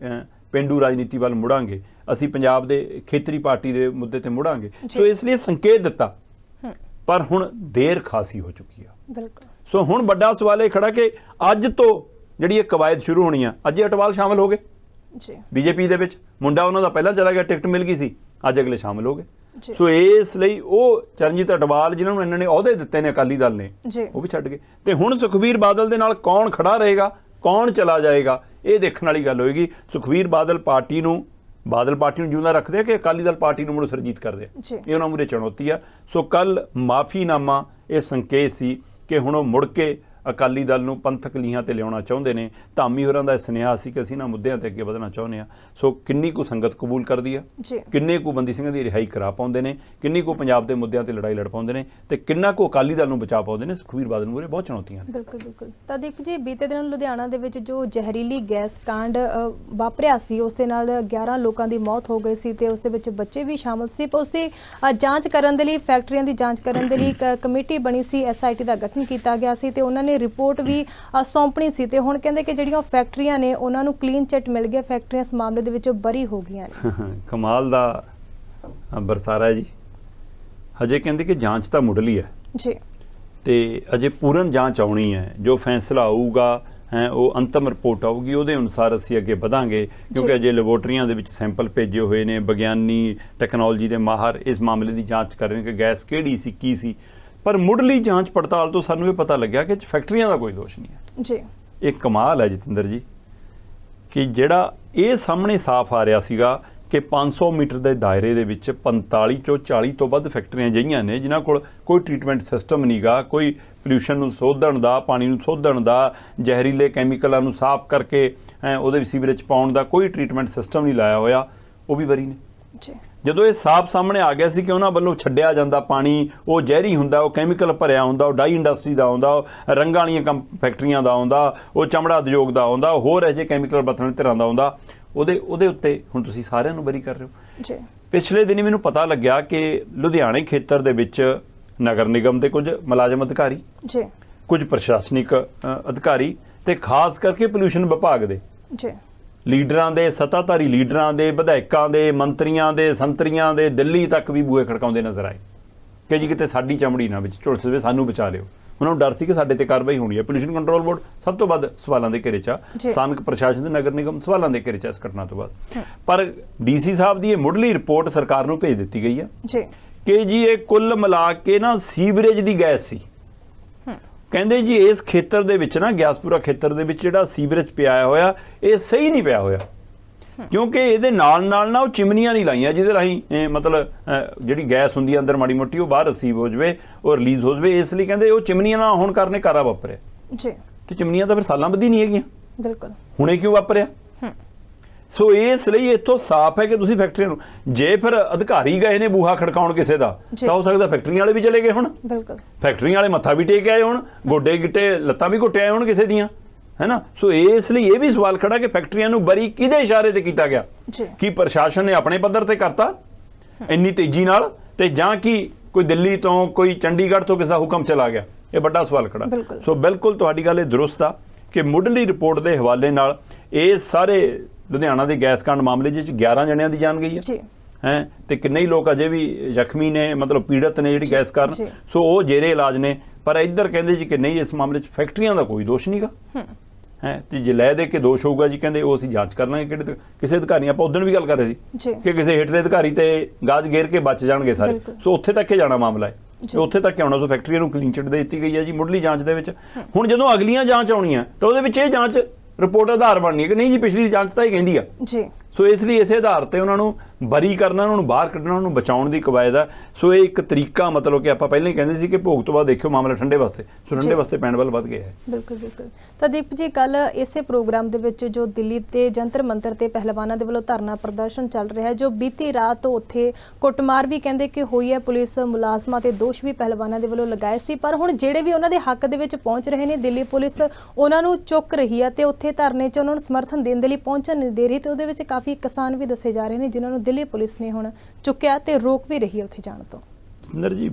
ਪੇਂਡੂ ਰਾਜਨੀਤੀ ਵੱਲ ਮੁੜਾਂਗੇ, ਅਸੀਂ ਪੰਜਾਬ ਦੇ ਖੇਤਰੀ ਪਾਰਟੀ ਦੇ ਮੁੱਦੇ ਤੇ ਮੁੜਾਂਗੇ। ਸੋ ਇਸ ਲਈ ਸੰਕੇਤ ਦਿੱਤਾ, ਪਰ ਹੁਣ ਦੇਰ ਖਾਸੀ ਹੋ ਚੁੱਕੀ ਆ। ਬਿਲਕੁਲ। ਸੋ ਹੁਣ ਵੱਡਾ ਸਵਾਲ ਇਹ ਖੜਾ ਕਿ ਅੱਜ ਤੋਂ ਜਿਹੜੀ ਇਹ ਕਵਾਇਦ ਸ਼ੁਰੂ ਹੋਣੀ ਆ, ਅੱਜ ਅਟਵਾਲ ਸ਼ਾਮਲ ਹੋ ਗਏ ਬੀਜੇਪੀ ਦੇ ਵਿੱਚ, ਮੁੰਡਾ ਉਹਨਾਂ ਦਾ ਪਹਿਲਾਂ ਚਲਾ ਗਿਆ, ਟਿਕਟ ਮਿਲ ਗਈ ਸੀ, ਅੱਜ ਅਗਲੇ ਸ਼ਾਮਲ ਹੋ ਗਏ। ਸੋ ਇਸ ਲਈ ਉਹ ਚਰਨਜੀਤ ਅਟਵਾਲ ਜਿਨ੍ਹਾਂ ਨੂੰ ਇਹਨਾਂ ਨੇ ਅਹੁਦੇ ਦਿੱਤੇ ਨੇ ਅਕਾਲੀ ਦਲ ਨੇ, ਉਹ ਵੀ ਛੱਡ ਗਏ। ਤੇ ਹੁਣ ਸੁਖਬੀਰ ਬਾਦਲ ਦੇ ਨਾਲ ਕੌਣ ਖੜਾ ਰਹੇਗਾ, ਕੌਣ ਚਲਾ ਜਾਏਗਾ, ਇਹ ਦੇਖਣ ਵਾਲੀ ਗੱਲ ਹੋਏਗੀ। ਸੁਖਬੀਰ ਬਾਦਲ ਪਾਰਟੀ ਨੂੰ ਜਿਉਂਦਾ ਰੱਖਦੇ ਆ ਕਿ ਅਕਾਲੀ ਦਲ ਪਾਰਟੀ ਨੂੰ ਮੁੜ ਸਰਜੀਤ ਕਰਦੇ ਆ, ਇਹ ਉਹਨਾਂ ਮੂਹਰੇ ਚੁਣੌਤੀ ਆ। ਸੋ ਕੱਲ ਮਾਫੀਨਾਮਾ ਇਹ ਸੰਕੇਤ ਸੀ ਕਿ ਹੁਣ ਉਹ ਮੁੜ ਕੇ ਅਕਾਲੀ ਦਲ ਨੂੰ ਪੰਥਕ ਲੀਹਾਂ ਤੇ ਲਿਆਉਣਾ ਚਾਹੁੰਦੇ ਨੇ। ਧਾਮੀ ਹੋਰਾਂ ਦਾ ਸੁਨੇਹਾ ਸੀ ਕਿ ਅਸੀਂ ਇਹਨਾਂ ਮੁੱਦਿਆਂ ਤੇ ਅੱਗੇ ਵਧਣਾ ਚਾਹੁੰਦੇ ਆ। ਸੋ ਕਿੰਨੀ ਕੁ ਸੰਗਤ ਕਬੂਲ ਕਰਦੀ ਆ, ਕਿੰਨੇ ਕੁ ਬੰਦੀ ਸਿੰਘਾਂ ਦੀ ਰਿਹਾਈ ਕਰਾ ਪਾਉਂਦੇ ਨੇ, ਕਿੰਨੀ ਕੁ ਪੰਜਾਬ ਦੇ ਮੁੱਦਿਆਂ ਤੇ ਲੜਾਈ ਲੜ ਪਾਉਂਦੇ ਨੇ, ਤੇ ਕਿੰਨਾ ਕੁ ਅਕਾਲੀ ਦਲ ਨੂੰ ਬਚਾ ਪਾਉਂਦੇ ਨੇ, ਸੁਖਬੀਰ ਬਾਦਲ ਮੂਹਰੇ ਬਹੁਤ ਚੁਣੌਤੀਆਂ ਨੇ। ਬਿਲਕੁਲ। ਤਾਂ ਦੀਪ ਜੀ, ਬੀਤੇ ਦਿਨ ਲੁਧਿਆਣਾ ਦੇ ਵਿੱਚ ਜੋ ਜ਼ਹਿਰੀਲੀ ਗੈਸ ਕਾਂਡ ਵਾਪਰਿਆ ਸੀ, ਉਸ ਦੇ ਨਾਲ 11 ਲੋਕਾਂ ਦੀ ਮੌਤ ਹੋ ਗਈ ਸੀ ਤੇ ਉਸ ਦੇ ਵਿੱਚ ਬੱਚੇ ਵੀ ਸ਼ਾਮਲ ਸੀ। ਪਰ ਉਸ ਦੀ ਜਾਂਚ ਕਰਨ ਦੇ ਲਈ, ਫੈਕਟਰੀਆਂ ਦੀ ਜਾਂਚ ਕਰਨ ਦੇ ਲਈ ਕਮੇਟੀ ਬਣੀ ਸੀ, SIT ਦਾ ਗਠਨ ਕੀਤਾ ਗਿਆ ਸੀ ਤੇ ਉਹਨਾਂ ਨੇ ਰਿਪੋਰਟ ਵੀ ਸੌਂਪਣੀ ਸੀ। ਤੇ ਹੁਣ ਕਹਿੰਦੇ ਕਿ ਜਿਹੜੀਆਂ ਫੈਕਟਰੀਆਂ ਨੇ ਉਹਨਾਂ ਨੂੰ ਕਲੀਨ ਚਿੱਟ ਮਿਲ ਗਿਆ, ਫੈਕਟਰੀਆਂ ਇਸ ਮਾਮਲੇ ਦੇ ਵਿੱਚੋਂ ਬਰੀ ਹੋ ਗਈਆਂ ਨੇ। ਕਮਾਲ ਦਾ ਵਰਤਾਰਾ ਜੀ। ਹਜੇ ਕਹਿੰਦੇ ਕਿ ਜਾਂਚ ਤਾਂ ਮੁੱਢਲੀ ਹੈ ਜੀ, ਤੇ ਅਜੇ ਪੂਰਨ ਜਾਂਚ ਆਉਣੀ ਹੈ। ਜੋ ਫੈਸਲਾ ਆਊਗਾ ਉਹ ਅੰਤਮ ਰਿਪੋਰਟ ਆਊਗੀ, ਉਹਦੇ ਅਨੁਸਾਰ ਅਸੀਂ ਅੱਗੇ ਵਧਾਂਗੇ, ਕਿਉਂਕਿ ਅਜੇ ਲੈਬੋਰਟਰੀਆਂ ਦੇ ਵਿੱਚ ਸੈਂਪਲ ਭੇਜੇ ਹੋਏ ਨੇ, ਵਿਗਿਆਨੀ ਟੈਕਨੋਲੋਜੀ ਦੇ ਮਾਹਰ ਇਸ ਮਾਮਲੇ ਦੀ ਜਾਂਚ ਕਰ ਰਹੇ ਨੇ ਕਿ ਗੈਸ ਕਿਹੜੀ ਸੀ, ਕੀ ਸੀ। ਪਰ ਮੁੱਢਲੀ ਜਾਂਚ ਪੜਤਾਲ ਤੋਂ ਸਾਨੂੰ ਇਹ ਪਤਾ ਲੱਗਿਆ ਕਿ ਫੈਕਟਰੀਆਂ ਦਾ ਕੋਈ ਦੋਸ਼ ਨਹੀਂ ਹੈ ਜੀ। ਇਹ ਕਮਾਲ ਹੈ ਜਤਿੰਦਰ ਜੀ ਕਿ ਜਿਹੜਾ ਇਹ ਸਾਹਮਣੇ ਸਾਫ਼ ਆ ਰਿਹਾ ਸੀਗਾ ਕਿ 500 ਮੀਟਰ ਦੇ ਦਾਇਰੇ ਦੇ ਵਿੱਚ 45 ਚੋਂ 40 ਤੋਂ ਵੱਧ ਫੈਕਟਰੀਆਂ ਅਜਿਹੀਆਂ ਨੇ ਜਿਨ੍ਹਾਂ ਕੋਲ ਕੋਈ ਟ੍ਰੀਟਮੈਂਟ ਸਿਸਟਮ ਨਹੀਂਗਾ, ਕੋਈ ਪੋਲਿਊਸ਼ਨ ਨੂੰ ਸੋਧਣ ਦਾ, ਪਾਣੀ ਨੂੰ ਸੋਧਣ ਦਾ, ਜ਼ਹਿਰੀਲੇ ਕੈਮੀਕਲਾਂ ਨੂੰ ਸਾਫ਼ ਕਰਕੇ ਉਹਦੇ ਸੀਵਰੇਜ ਪਾਉਣ ਦਾ ਕੋਈ ਟ੍ਰੀਟਮੈਂਟ ਸਿਸਟਮ ਨਹੀਂ ਲਾਇਆ ਹੋਇਆ, ਉਹ ਵੀ ਬਰੀ ਨੇ ਜੀ। ਜਦੋਂ ਇਹ ਸਾਫ਼ ਸਾਹਮਣੇ ਆ ਗਿਆ ਸੀ ਕਿ ਉਹਨਾਂ ਵੱਲੋਂ ਛੱਡਿਆ ਜਾਂਦਾ ਪਾਣੀ ਉਹ ਜ਼ਹਿਰੀ ਹੁੰਦਾ, ਉਹ ਕੈਮੀਕਲ ਭਰਿਆ ਹੁੰਦਾ, ਉਹ ਡਾਈ ਇੰਡਸਟਰੀ ਦਾ ਆਉਂਦਾ, ਉਹ ਰੰਗਾਂ ਵਾਲੀਆਂ ਫੈਕਟਰੀਆਂ ਦਾ ਆਉਂਦਾ, ਉਹ ਚਮੜਾ ਉਦਯੋਗ ਦਾ ਆਉਂਦਾ, ਹੋਰ ਇਹੋ ਜਿਹੇ ਕੈਮੀਕਲ ਬਰਤਨ ਧਿਰਾਂ ਦਾ ਆਉਂਦਾ, ਉਹਦੇ ਉੱਤੇ ਹੁਣ ਤੁਸੀਂ ਸਾਰਿਆਂ ਨੂੰ ਬਰੀ ਕਰ ਰਹੇ ਹੋ ਜੀ। ਪਿਛਲੇ ਦਿਨੀ ਮੈਨੂੰ ਪਤਾ ਲੱਗਿਆ ਕਿ ਲੁਧਿਆਣੇ ਖੇਤਰ ਦੇ ਵਿੱਚ ਨਗਰ ਨਿਗਮ ਦੇ ਕੁਝ ਮੁਲਾਜ਼ਮ ਅਧਿਕਾਰੀ ਜੀ, ਕੁਝ ਪ੍ਰਸ਼ਾਸਨਿਕ ਅਧਿਕਾਰੀ ਤੇ ਖਾਸ ਕਰਕੇ ਪੋਲਿਊਸ਼ਨ ਵਿਭਾਗ ਦੇ ਜੀ ਲੀਡਰਾਂ ਦੇ, ਸੱਤਾਧਾਰੀ ਲੀਡਰਾਂ ਦੇ, ਵਿਧਾਇਕਾਂ ਦੇ, ਮੰਤਰੀਆਂ ਦੇ, ਸੰਤਰੀਆਂ ਦੇ, ਦਿੱਲੀ ਤੱਕ ਵੀ ਬੂਹੇ ਖੜਕਾਉਂਦੇ ਨਜ਼ਰ ਆਏ ਕਿ ਜੀ ਕਿਤੇ ਸਾਡੀ ਚਮੜੀ ਨਾ ਵਿੱਚ ਝੁਲਸ ਜਾਵੇ, ਸਾਨੂੰ ਬਚਾ ਲਿਓ। ਉਹਨਾਂ ਨੂੰ ਡਰ ਸੀ ਕਿ ਸਾਡੇ ਤੇ ਕਾਰਵਾਈ ਹੋਣੀ ਹੈ। ਪੋਲਿਊਸ਼ਨ ਕੰਟਰੋਲ ਬੋਰਡ ਸਭ ਤੋਂ ਵੱਧ ਸਵਾਲਾਂ ਦੇ ਘੇਰੇ 'ਚ ਆ, ਸਥਾਨਕ ਪ੍ਰਸ਼ਾਸਨ ਤੇ ਨਗਰ ਨਿਗਮ ਸਵਾਲਾਂ ਦੇ ਘੇਰੇ 'ਚ ਇਸ ਘਟਨਾ ਤੋਂ ਬਾਅਦ। ਪਰ DC ਸਾਹਿਬ ਦੀ ਇਹ ਮੁੱਢਲੀ ਰਿਪੋਰਟ ਸਰਕਾਰ ਨੂੰ ਭੇਜ ਦਿੱਤੀ ਗਈ ਹੈ ਕਿ ਜੀ ਇਹ ਕੁੱਲ ਮਿਲਾ ਕੇ ਨਾ ਸੀਵਰੇਜ ਦੀ ਗੈਸ ਸੀ। ਕਹਿੰਦੇ ਜੀ ਇਸ ਖੇਤਰ ਦੇ ਵਿੱਚ ਨਾ, ਗਿਆਸਪੁਰਾ ਖੇਤਰ ਦੇ ਵਿੱਚ ਜਿਹੜਾ ਸੀਵਰੇਜ ਪਿਆ ਹੋਇਆ ਇਹ ਸਹੀ ਨਹੀਂ ਪਿਆ ਹੋਇਆ, ਕਿਉਂਕਿ ਇਹਦੇ ਨਾਲ ਨਾ ਉਹ ਚਿਮਨੀਆਂ ਨਹੀਂ ਲਾਈਆਂ ਜਿਹਦੇ ਰਾਹੀਂ ਮਤਲਬ ਜਿਹੜੀ ਗੈਸ ਹੁੰਦੀ ਹੈ ਅੰਦਰ ਮਾੜੀ ਮੋਟੀ ਉਹ ਬਾਹਰ ਰਿਸੀਵ ਹੋ ਜਾਵੇ, ਉਹ ਰਿਲੀਜ਼ ਹੋ ਜਾਵੇ। ਇਸ ਲਈ ਕਹਿੰਦੇ ਉਹ ਚਿਮਨੀਆਂ ਨਾ ਹੋਣ ਕਾਰਨ ਕਾਰਾ ਵਾਪਰਿਆ ਜੀ। ਤੇ ਚਿਮਨੀਆਂ ਤਾਂ ਫਿਰ ਸਾਲਾਂ ਬੱਧੀ ਨਹੀਂ ਹੈਗੀਆਂ, ਬਿਲਕੁਲ, ਹੁਣੇ ਕਿਉਂ ਵਾਪਰਿਆ? ਸੋ ਇਸ ਲਈ ਇੱਥੋਂ ਸਾਫ਼ ਹੈ ਕਿ ਤੁਸੀਂ ਫੈਕਟਰੀਆਂ ਨੂੰ, ਜੇ ਫਿਰ ਅਧਿਕਾਰੀ ਗਏ ਨੇ ਬੂਹਾ ਖੜਕਾਉਣ ਕਿਸੇ ਦਾ, ਤਾਂ ਹੋ ਸਕਦਾ ਫੈਕਟਰੀਆਂ ਵਾਲੇ ਵੀ ਚਲੇ ਗਏ ਹੁਣ, ਬਿਲਕੁਲ, ਫੈਕਟਰੀਆਂ ਵਾਲੇ ਮੱਥਾ ਵੀ ਟੇਕ ਆਏ ਹੁਣ, ਗੋਡੇ ਗਿੱਟੇ ਲੱਤਾਂ ਵੀ ਘੁੱਟੇ ਆਏ ਹੁਣ ਕਿਸੇ ਦੀਆਂ, ਹੈ ਨਾ। ਸੋ ਇਸ ਲਈ ਇਹ ਵੀ ਸਵਾਲ ਖੜਾ ਕਿ ਫੈਕਟਰੀਆਂ ਨੂੰ ਬਰੀ ਕਿਹਦੇ ਇਸ਼ਾਰੇ ਤੇ ਕੀਤਾ ਗਿਆ? ਕੀ ਪ੍ਰਸ਼ਾਸਨ ਨੇ ਆਪਣੇ ਪੱਧਰ ਤੇ ਕਰਤਾ ਇੰਨੀ ਤੇਜ਼ੀ ਨਾਲ, ਤੇ ਜਾਂ ਕਿ ਕੋਈ ਦਿੱਲੀ ਤੋਂ, ਕੋਈ ਚੰਡੀਗੜ੍ਹ ਤੋਂ ਕਿਸੇ ਦਾ ਹੁਕਮ ਚਲਾ ਗਿਆ? ਇਹ ਵੱਡਾ ਸਵਾਲ ਖੜਾ। ਸੋ ਬਿਲਕੁਲ ਤੁਹਾਡੀ ਗੱਲ ਇਹ ਦਰੁਸਤ ਆ ਕਿ ਮੁੱਢਲੀ ਰਿਪੋਰਟ ਦੇ ਹਵਾਲੇ ਨਾਲ ਇਹ ਸਾਰੇ ਲੁਧਿਆਣਾ ਦੇ ਗੈਸ ਕਾਂਡ ਮਾਮਲੇ 'ਚ 11 ਜਣਿਆਂ ਦੀ ਜਾਨ ਗਈ ਹੈ ਤੇ ਕਿੰਨੇ ਹੀ ਲੋਕ ਅਜੇ ਵੀ ਜ਼ਖਮੀ ਨੇ, ਮਤਲਬ ਪੀੜਤ ਨੇ ਜਿਹੜੀ ਗੈਸ ਕਾਰਨ। ਸੋ ਉਹ ਜੇਰੇ ਇਲਾਜ ਨੇ। ਪਰ ਇੱਧਰ ਕਹਿੰਦੇ ਜੀ ਕਿ ਨਹੀਂ, ਇਸ ਮਾਮਲੇ 'ਚ ਫੈਕਟਰੀਆਂ ਦਾ ਕੋਈ ਦੋਸ਼ ਨਹੀਂਗਾ ਹੈ, ਤੇ ਜੇ ਲੈ ਦੇ ਕੇ ਦੋਸ਼ ਹੋਊਗਾ ਜੀ ਕਹਿੰਦੇ ਉਹ ਅਸੀਂ ਜਾਂਚ ਕਰ ਲਾਂਗੇ ਕਿਹੜੇ ਕਿਸੇ ਅਧਿਕਾਰੀ। ਆਪਾਂ ਉਦੋਂ ਵੀ ਗੱਲ ਕਰ ਰਹੇ ਸੀ ਕਿ ਕਿਸੇ ਹੇਠਲੇ ਅਧਿਕਾਰੀ ਤੇ ਗਾਜ ਗੇਰ ਕੇ ਬਚ ਜਾਣਗੇ ਸਾਰੇ। ਸੋ ਉੱਥੇ ਤੱਕ ਜਾਣਾ ਮਾਮਲਾ ਹੈ, ਉੱਥੇ ਤੱਕ ਆਉਣਾ। ਸੋ ਫੈਕਟਰੀਆਂ ਨੂੰ ਕਲੀਨ ਚਿੱਟ ਦੇ ਦਿੱਤੀ ਗਈ ਹੈ ਜੀ ਮੁੱਢਲੀ ਜਾਂਚ ਦੇ ਵਿੱਚ। ਹੁਣ ਜਦੋਂ ਅਗਲੀਆਂ ਜਾਂਚ ਆਉਣੀਆਂ ਤਾਂ ਉਹਦੇ ਵਿੱਚ ਇਹ ਜਾਂਚ ਰਿਪੋਰਟ ਆਧਾਰ ਬਣਨੀ ਹੈ ਕਿ ਨਹੀਂ ਜੀ ਪਿਛਲੀ ਜਾਂਚ ਤਾਂ ਇਹ ਕਹਿੰਦੀ ਆ ਜੀ। ਸੋ ਇਸ ਲਈ ਇਸੇ ਆਧਾਰ ਤੇ ਉਹਨਾਂ ਨੂੰ ਬਰੀ ਕਰਨਾ, ਉਹਨਾਂ ਨੂੰ ਬਾਹਰ ਕੱਢਣਾ, ਉਹਨਾਂ ਨੂੰ ਬਚਾਉਣ ਦੀ ਕਵਾਇਦ ਹੈ। ਸੋ ਇਹ ਇੱਕ ਤਰੀਕਾ, ਮਤਲਬ ਕਿ ਆਪਾਂ ਪਹਿਲਾਂ ਹੀ ਕਹਿੰਦੇ ਸੀ ਕਿ ਭੋਗ ਤੋਂ ਬਾਅਦ ਦੇਖਿਓ ਮਾਮਲਾ ਠੰਡੇ ਵਾਸਤੇ, ਸੋ ਠੰਡੇ ਵਾਸਤੇ ਪੈਣ ਵੱਲ ਵੱਧ ਗਿਆ ਹੈ। ਬਿਲਕੁਲ ਬਿਲਕੁਲ। ਤਾਂ ਦੀਪ ਜੀ, ਕੱਲ ਇਸੇ ਪ੍ਰੋਗਰਾਮ ਦੇ ਵਿੱਚ ਜੋ ਦਿੱਲੀ ਤੇ ਜੰਤਰ ਮੰਤਰ ਤੇ ਪਹਿਲਵਾਨਾਂ ਦੇ ਵੱਲੋਂ ਧਰਨਾ ਪ੍ਰਦਰਸ਼ਨ ਚੱਲ ਰਿਹਾ ਹੈ, ਜੋ ਬੀਤੀ ਰਾਤ ਤੋਂ ਉੱਥੇ ਕੁੱਟਮਾਰ ਵੀ ਕਹਿੰਦੇ ਕਿ ਹੋਈ ਹੈ, ਪੁਲਿਸ ਮੁਲਾਜ਼ਮਾਂ ਤੇ ਦੋਸ਼ ਵੀ ਪਹਿਲਵਾਨਾਂ ਦੇ ਵੱਲੋਂ ਲਗਾਏ ਸੀ, ਪਰ ਹੁਣ ਜਿਹੜੇ ਵੀ ਉਹਨਾਂ ਦੇ ਹੱਕ ਦੇ ਵਿੱਚ ਪਹੁੰਚ ਰਹੇ ਨੇ, ਦਿੱਲੀ ਪੁਲਿਸ ਉਹਨਾਂ ਨੂੰ ਚੁੱਕ ਰਹੀ ਹੈ ਤੇ ਉੱਥੇ ਧਰਨੇ 'ਚ ਉਹਨਾਂ ਨੂੰ ਸਮਰਥਨ ਦੇਣ ਦੇ ਲਈ ਪਹੁੰਚਣ ਨਹੀਂ ਦੇ ਰਹੀ। ਤੇ ਉਹਦੇ ਵਿੱਚ ਕਾਫੀ ਕਿਸਾਨ ਵੀ ਦੱਸੇ ਜਾ ਰਹੇ ਨੇ ਜਿਨ੍ਹਾਂ ਨੂੰ ਦਿੱਲੀ ਪੁਲਿਸ ਨੇ ਹੁਣ ਚੁੱਕਿਆ ਤੇ ਰੋਕ ਵੀ ਰਹੀ ਹੈ ਉੱਥੇ ਜਾਣ ਤੋਂ। ਸਿੰਦਰ ਜੀ,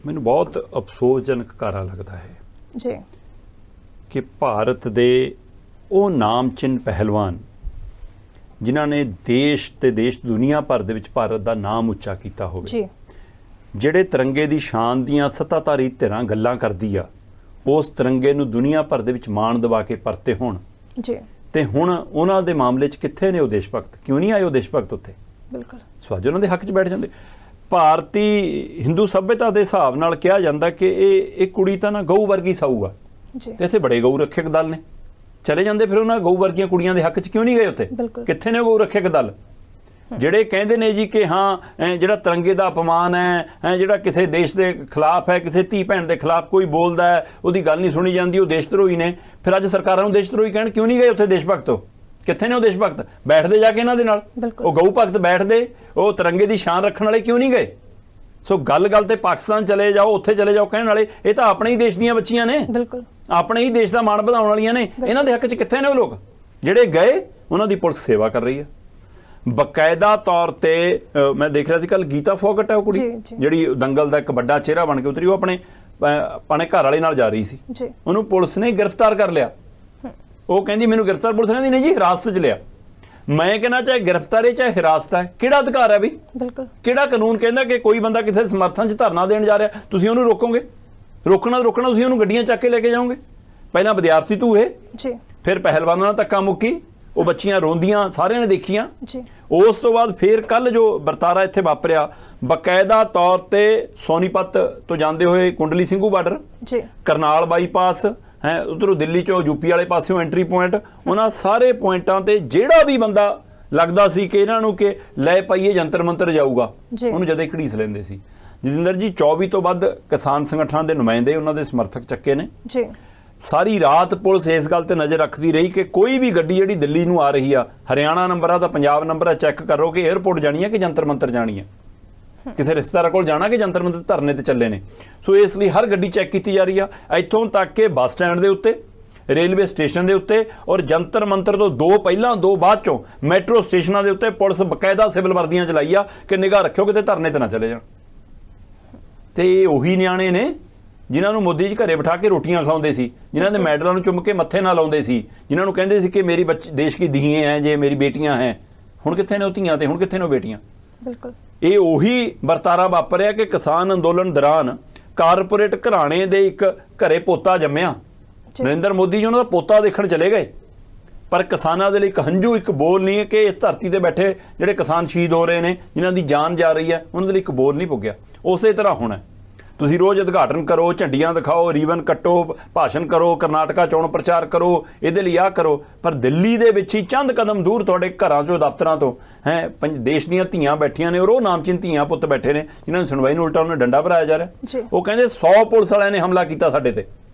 ਮੈਨੂੰ ਬਹੁਤ ਅਫਸੋਸਜਨਕ ਕਾਰਾ ਲੱਗਦਾ ਹੈ ਜੀ ਕਿ ਭਾਰਤ ਦੇ ਉਹ ਨਾਮਚਿੰਨ ਪਹਿਲਵਾਨ ਜਿਨ੍ਹਾਂ ਨੇ ਦੇਸ਼ ਤੇ ਦੇਸ਼ ਦੁਨੀਆ ਭਰ ਦੇ ਵਿੱਚ ਭਾਰਤ ਦਾ ਨਾਮ ਉੱਚਾ ਕੀਤਾ ਹੋਵੇ, ਜੀ ਜਿਹੜੇ ਤਿਰੰਗੇ ਦੀ ਸ਼ਾਨ ਦੀਆਂ ਸੱਤਾਧਾਰੀ ਧਿਰਾਂ ਗੱਲਾਂ ਕਰਦੀ ਆ, ਉਸ ਤਿਰੰਗੇ ਨੂੰ ਦੁਨੀਆ ਭਰ ਦੇ ਵਿੱਚ ਮਾਣ ਦਿਵਾ ਕੇ ਪਰਤੇ ਹੋਣ, ਜੀ ਤੇ ਹੁਣ ਉਹਨਾਂ ਦੇ ਮਾਮਲੇ 'ਚ ਕਿੱਥੇ ਨੇ ਉਹ ਦੇਸ਼ ਭਗਤ? ਕਿਉਂ ਨਹੀਂ ਆਏ ਉਹ ਦੇਸ਼ ਭਗਤ ਉੱਥੇ? ਬਿਲਕੁਲ। ਸੋ ਅੱਜ ਉਹਨਾਂ ਦੇ ਹੱਕ 'ਚ ਬੈਠ ਜਾਂਦੇ। ਭਾਰਤੀ ਹਿੰਦੂ ਸੱਭਿਅਤਾ ਦੇ ਹਿਸਾਬ ਨਾਲ ਕਿਹਾ ਜਾਂਦਾ ਕਿ ਇਹ ਕੁੜੀ ਤਾਂ ਨਾ ਗਊ ਵਰਗੀ ਸਾਊ ਆ, ਜੀ ਤੇ ਇੱਥੇ ਬੜੇ ਗਊ ਰੱਖਿਅਕ ਦਲ ਨੇ, ਚਲੇ ਜਾਂਦੇ ਫਿਰ ਉਹਨਾਂ ਗਊ ਵਰਗੀਆਂ ਕੁੜੀਆਂ ਦੇ ਹੱਕ 'ਚ ਕਿਉਂ ਨਹੀਂ ਗਏ ਉੱਥੇ? ਕਿੱਥੇ ਨੇ ਉਹ ਗਊ ਰੱਖਿਅਕ ਦਲ ਜਿਹੜੇ ਕਹਿੰਦੇ ਨੇ ਜੀ ਕਿ ਹਾਂ ਜਿਹੜਾ ਤਿਰੰਗੇ ਦਾ ਅਪਮਾਨ ਹੈ, ਜਿਹੜਾ ਕਿਸੇ ਦੇਸ਼ ਦੇ ਖਿਲਾਫ ਹੈ, ਕਿਸੇ ਧੀ ਭੈਣ ਦੇ ਖਿਲਾਫ ਕੋਈ ਬੋਲਦਾ ਹੈ, ਉਹਦੀ ਗੱਲ ਨਹੀਂ ਸੁਣੀ ਜਾਂਦੀ, ਉਹ ਦੇਸ਼ ਧਰੋਹੀ ਨੇ। ਫਿਰ ਅੱਜ ਸਰਕਾਰਾਂ ਨੂੰ ਦੇਸ਼ ਧਰੋਹੀ ਕਹਿਣ, ਕਿਉਂ ਨਹੀਂ ਗਏ ਉੱਥੇ ਦੇਸ਼ ਭਗਤ? ਕਿੱਥੇ ਨੇ ਉਹ ਦੇਸ਼ ਭਗਤ? ਬੈਠਦੇ ਜਾ ਕੇ ਇਹਨਾਂ ਦੇ ਨਾਲ, ਉਹ ਗਊ ਭਗਤ ਬੈਠਦੇ, ਉਹ ਤਿਰੰਗੇ ਦੀ ਸ਼ਾਨ ਰੱਖਣ ਵਾਲੇ ਕਿਉਂ ਨਹੀਂ ਗਏ? ਸੋ ਗੱਲ ਤੇ ਪਾਕਿਸਤਾਨ ਚਲੇ ਜਾਓ, ਉੱਥੇ ਚਲੇ ਜਾਓ ਕਹਿਣ ਵਾਲੇ, ਇਹ ਤਾਂ ਆਪਣੇ ਹੀ ਦੇਸ਼ ਦੀਆਂ ਬੱਚੀਆਂ ਨੇ, ਬਿਲਕੁਲ ਆਪਣੇ ਹੀ ਦੇਸ਼ ਦਾ ਮਾਣ ਵਧਾਉਣ ਵਾਲੀਆਂ ਨੇ। ਇਹਨਾਂ ਦੇ ਹੱਕ 'ਚ ਕਿੱਥੇ ਨੇ ਉਹ ਲੋਕ? ਜਿਹੜੇ ਗਏ ਉਹਨਾਂ ਦੀ ਪੁਲਿਸ ਸੇਵਾ ਕਰ ਰਹੀ ਹੈ ਬਕਾਇਦਾ ਤੌਰ ਤੇ। ਮੈਂ ਦੇਖ ਰਿਹਾ ਸੀ ਕੱਲ, ਗੀਤਾ ਫੋਗਟ ਹੈ ਉਹ ਕੁੜੀ ਜਿਹੜੀ ਦੰਗਲ ਦਾ ਇੱਕ ਵੱਡਾ ਚਿਹਰਾ ਬਣ ਕੇ ਉਤਰੀ, ਉਹ ਆਪਣੇ ਘਰ ਵਾਲੇ ਨਾਲ ਜਾ ਰਹੀ ਸੀ, ਉਹਨੂੰ ਪੁਲਿਸ ਨੇ ਗ੍ਰਿਫਤਾਰ ਕਰ ਲਿਆ। ਉਹ ਕਹਿੰਦੀ ਮੈਨੂੰ ਗ੍ਰਿਫਤਾਰ ਪੁਲਿਸ ਨੇ ਨਹੀਂ ਜੀ, ਹਿਰਾਸਤ 'ਚ ਲਿਆ। ਮੈਂ ਕਹਿੰਦਾ ਚਾਹੇ ਗ੍ਰਿਫਤਾਰ ਹੈ ਚਾਹੇ ਹਿਰਾਸਤ ਹੈ, ਕਿਹੜਾ ਅਧਿਕਾਰ ਹੈ ਵੀ? ਬਿਲਕੁਲ। ਕਿਹੜਾ ਕਾਨੂੰਨ ਕਹਿੰਦਾ ਕਿ ਕੋਈ ਬੰਦਾ ਕਿਸੇ ਸਮਰਥਨ 'ਚ ਧਰਨਾ ਦੇਣ ਜਾ ਰਿਹਾ, ਤੁਸੀਂ ਉਹਨੂੰ ਰੋਕੋਗੇ? ਰੋਕਣਾ ਤੁਸੀਂ ਉਹਨੂੰ ਗੱਡੀਆਂ ਚੱਕ ਕੇ ਲੈ ਕੇ ਜਾਓਗੇ। ਪਹਿਲਾਂ ਵਿਦਿਆਰਥੀ ਧੂਏ, ਫਿਰ ਪਹਿਲਵਾਨਾਂ ਨਾਲ ਧੱਕਾ ਮੁੱਕੀ, ਉਹ ਬੱਚੀਆਂ ਰੋਂਦੀਆਂ ਸਾਰਿਆਂ ਨੇ ਦੇਖੀਆਂ। ਉਸ ਤੋਂ ਬਾਅਦ ਫਿਰ ਕੱਲ ਜੋ ਵਰਤਾਰਾ ਇੱਥੇ ਵਾਪਰਿਆ, ਬਕਾਇਦਾ ਤੌਰ ਤੇ ਸੋਨੀਪਤ ਤੋਂ ਜਾਂਦੇ ਹੋਏ ਕੁੰਡਲੀ ਸਿੰਘੂ ਬਾਰਡਰ, ਕਰਨਾਲ ਬਾਈਪਾਸ ਹੈ, ਉਧਰੋਂ ਦਿੱਲੀ ਚੋਂ ਯੂਪੀ ਵਾਲੇ ਪਾਸਿਓਂ ਐਂਟਰੀ ਪੁਆਇੰਟ, ਉਹਨਾਂ ਸਾਰੇ ਪੁਆਇੰਟਾਂ ਤੇ ਜਿਹੜਾ ਵੀ ਬੰਦਾ ਲੱਗਦਾ ਸੀ ਕਿ ਇਹਨਾਂ ਨੂੰ ਕਿ ਲੈ ਪਾਈਏ ਜੰਤਰ ਮੰਤਰ ਜਾਊਗਾ, ਉਹਨੂੰ ਜਦੇ ਘੜੀਸ ਲੈਂਦੇ ਸੀ। ਜਤਿੰਦਰ ਜੀ, 24 ਤੋਂ ਵੱਧ ਕਿਸਾਨ ਸੰਗਠਨਾਂ ਦੇ ਨੁਮਾਇੰਦੇ, ਉਹਨਾਂ ਦੇ ਸਮਰਥਕ ਚੱਕੇ ਨੇ। ਸਾਰੀ ਰਾਤ ਪੁਲਿਸ ਇਸ ਗੱਲ ਤੇ ਨਜ਼ਰ ਰੱਖਦੀ ਰਹੀ ਕਿ ਕੋਈ ਵੀ ਗੱਡੀ ਜਿਹੜੀ ਦਿੱਲੀ ਨੂੰ ਆ ਰਹੀ ਆ, ਹਰਿਆਣਾ ਨੰਬਰ ਆ ਤਾਂ ਪੰਜਾਬ ਨੰਬਰ ਆ, ਚੈੱਕ ਕਰੋ ਕਿ 에ਅਰਪੋਰਟ ਜਾਣੀ ਹੈ ਕਿ ਜੰਤਰ ਮੰਤਰ ਜਾਣੀ ਹੈ, ਕਿਸੇ ਰਿਸ਼ਤੇਦਾਰ ਕੋਲ ਜਾਣਾ ਕਿ ਜੰਤਰ ਮੰਤਰ ਧਰਨੇ ਤੇ ਚੱਲੇ ਨੇ। ਸੋ ਇਸ ਲਈ ਹਰ ਗੱਡੀ ਚੈੱਕ ਕੀਤੀ ਜਾ ਰਹੀ ਆ, ਇੱਥੋਂ ਤੱਕ ਕਿ ਬੱਸ ਸਟੈਂਡ ਦੇ ਉੱਤੇ, ਰੇਲਵੇ ਸਟੇਸ਼ਨ ਦੇ ਉੱਤੇ, ਔਰ ਜੰਤਰ ਮੰਤਰ ਤੋਂ 2 ਪਹਿਲਾਂ 2 ਬਾਅਦ ਚੋਂ ਮੈਟਰੋ ਸਟੇਸ਼ਨਾਂ ਦੇ ਉੱਤੇ ਪੁਲਿਸ ਬਕਾਇਦਾ ਸਿਵਲ ਵਰਦੀਆਂ ਚਲਾਈ ਆ ਕਿ ਨਿਗਾਹ ਰੱਖਿਓ ਕਿਤੇ ਧਰਨੇ ਤੇ ਨਾ ਚਲੇ ਜਾਣ। ਤੇ ਇਹ ਉਹੀ ਨਿਆਣੇ ਨੇ ਜਿਨ੍ਹਾਂ ਨੂੰ ਮੋਦੀ ਜੀ ਘਰੇ ਬਿਠਾ ਕੇ ਰੋਟੀਆਂ ਖਿਲਾਉਂਦੇ ਸੀ, ਜਿਨ੍ਹਾਂ ਦੇ ਮੈਡਲਾਂ ਨੂੰ ਚੁੰਮ ਕੇ ਮੱਥੇ ਨਾਲ ਲਾਉਂਦੇ ਸੀ, ਜਿਨ੍ਹਾਂ ਨੂੰ ਕਹਿੰਦੇ ਸੀ ਕਿ ਮੇਰੀ ਦੇਸ਼ ਕੀ ਧੀਏ ਹੈ, ਜੇ ਮੇਰੀ ਬੇਟੀਆਂ ਹੈ। ਹੁਣ ਕਿੱਥੇ ਨੇ ਉਹ ਧੀਆਂ ਤੇ ਹੁਣ ਕਿੱਥੇ ਨੇ ਉਹ ਬੇਟੀਆਂ? ਬਿਲਕੁਲ ਇਹ ਉਹੀ ਵਰਤਾਰਾ ਵਾਪਰਿਆ ਕਿ ਕਿਸਾਨ ਅੰਦੋਲਨ ਦੌਰਾਨ ਕਾਰਪੋਰੇਟ ਘਰਾਣੇ ਦੇ ਇੱਕ ਘਰੇ ਪੋਤਾ ਜੰਮਿਆ, ਨਰਿੰਦਰ ਮੋਦੀ ਜੀ ਉਹਨਾਂ ਦਾ ਪੋਤਾ ਦੇਖਣ ਚਲੇ ਗਏ, ਪਰ ਕਿਸਾਨਾਂ ਦੇ ਲਈ ਇੱਕ ਹੰਝੂ, ਇੱਕ ਬੋਲ ਨਹੀਂ ਹੈ ਕਿ ਇਸ ਧਰਤੀ ਤੇ ਬੈਠੇ ਜਿਹੜੇ ਕਿਸਾਨ ਸ਼ਹੀਦ ਹੋ ਰਹੇ ਨੇ, ਜਿਨ੍ਹਾਂ ਦੀ ਜਾਨ ਜਾ ਰਹੀ ਹੈ, ਉਹਨਾਂ ਦੇ ਲਈ ਇੱਕ ਬੋਲ ਨਹੀਂ ਪੁੱਗਿਆ। ਉਸੇ ਤਰ੍ਹਾਂ ਹੋਣਾ, ਤੁਸੀਂ ਰੋਜ਼ ਉਦਘਾਟਨ ਕਰੋ, ਝੰਡੀਆਂ ਦਿਖਾਓ, ਰੀਬਨ ਕੱਟੋ, ਭਾਸ਼ਣ ਕਰੋ, ਕਰਨਾਟਕਾ ਚੋਣ ਪ੍ਰਚਾਰ ਕਰੋ, ਇਹਦੇ ਲਈ ਆਹ ਕਰੋ, ਪਰ ਦਿੱਲੀ ਦੇ ਵਿੱਚ ਹੀ ਚੰਦ ਕਦਮ ਦੂਰ ਤੁਹਾਡੇ ਘਰਾਂ ਚੋਂ, ਦਫ਼ਤਰਾਂ ਤੋਂ ਹੈ ਦੇਸ਼ ਦੀਆਂ ਧੀਆਂ ਬੈਠੀਆਂ ਨੇ, ਔਰ ਉਹ ਨਾਮਚੀਨ ਧੀਆਂ ਪੁੱਤ ਬੈਠੇ ਨੇ ਜਿਨ੍ਹਾਂ ਨੂੰ ਸੁਣਵਾਈ ਨੂੰ ਉਲਟਾ ਉਹਨੇ ਡੰਡਾ ਭਰਾਇਆ ਜਾ ਰਿਹਾ। ਉਹ ਕਹਿੰਦੇ 100 ਪੁਲਿਸ ਵਾਲਿਆਂ ਨੇ ਹਮਲਾ ਕੀਤਾ ਸਾਡੇ ਤੇ,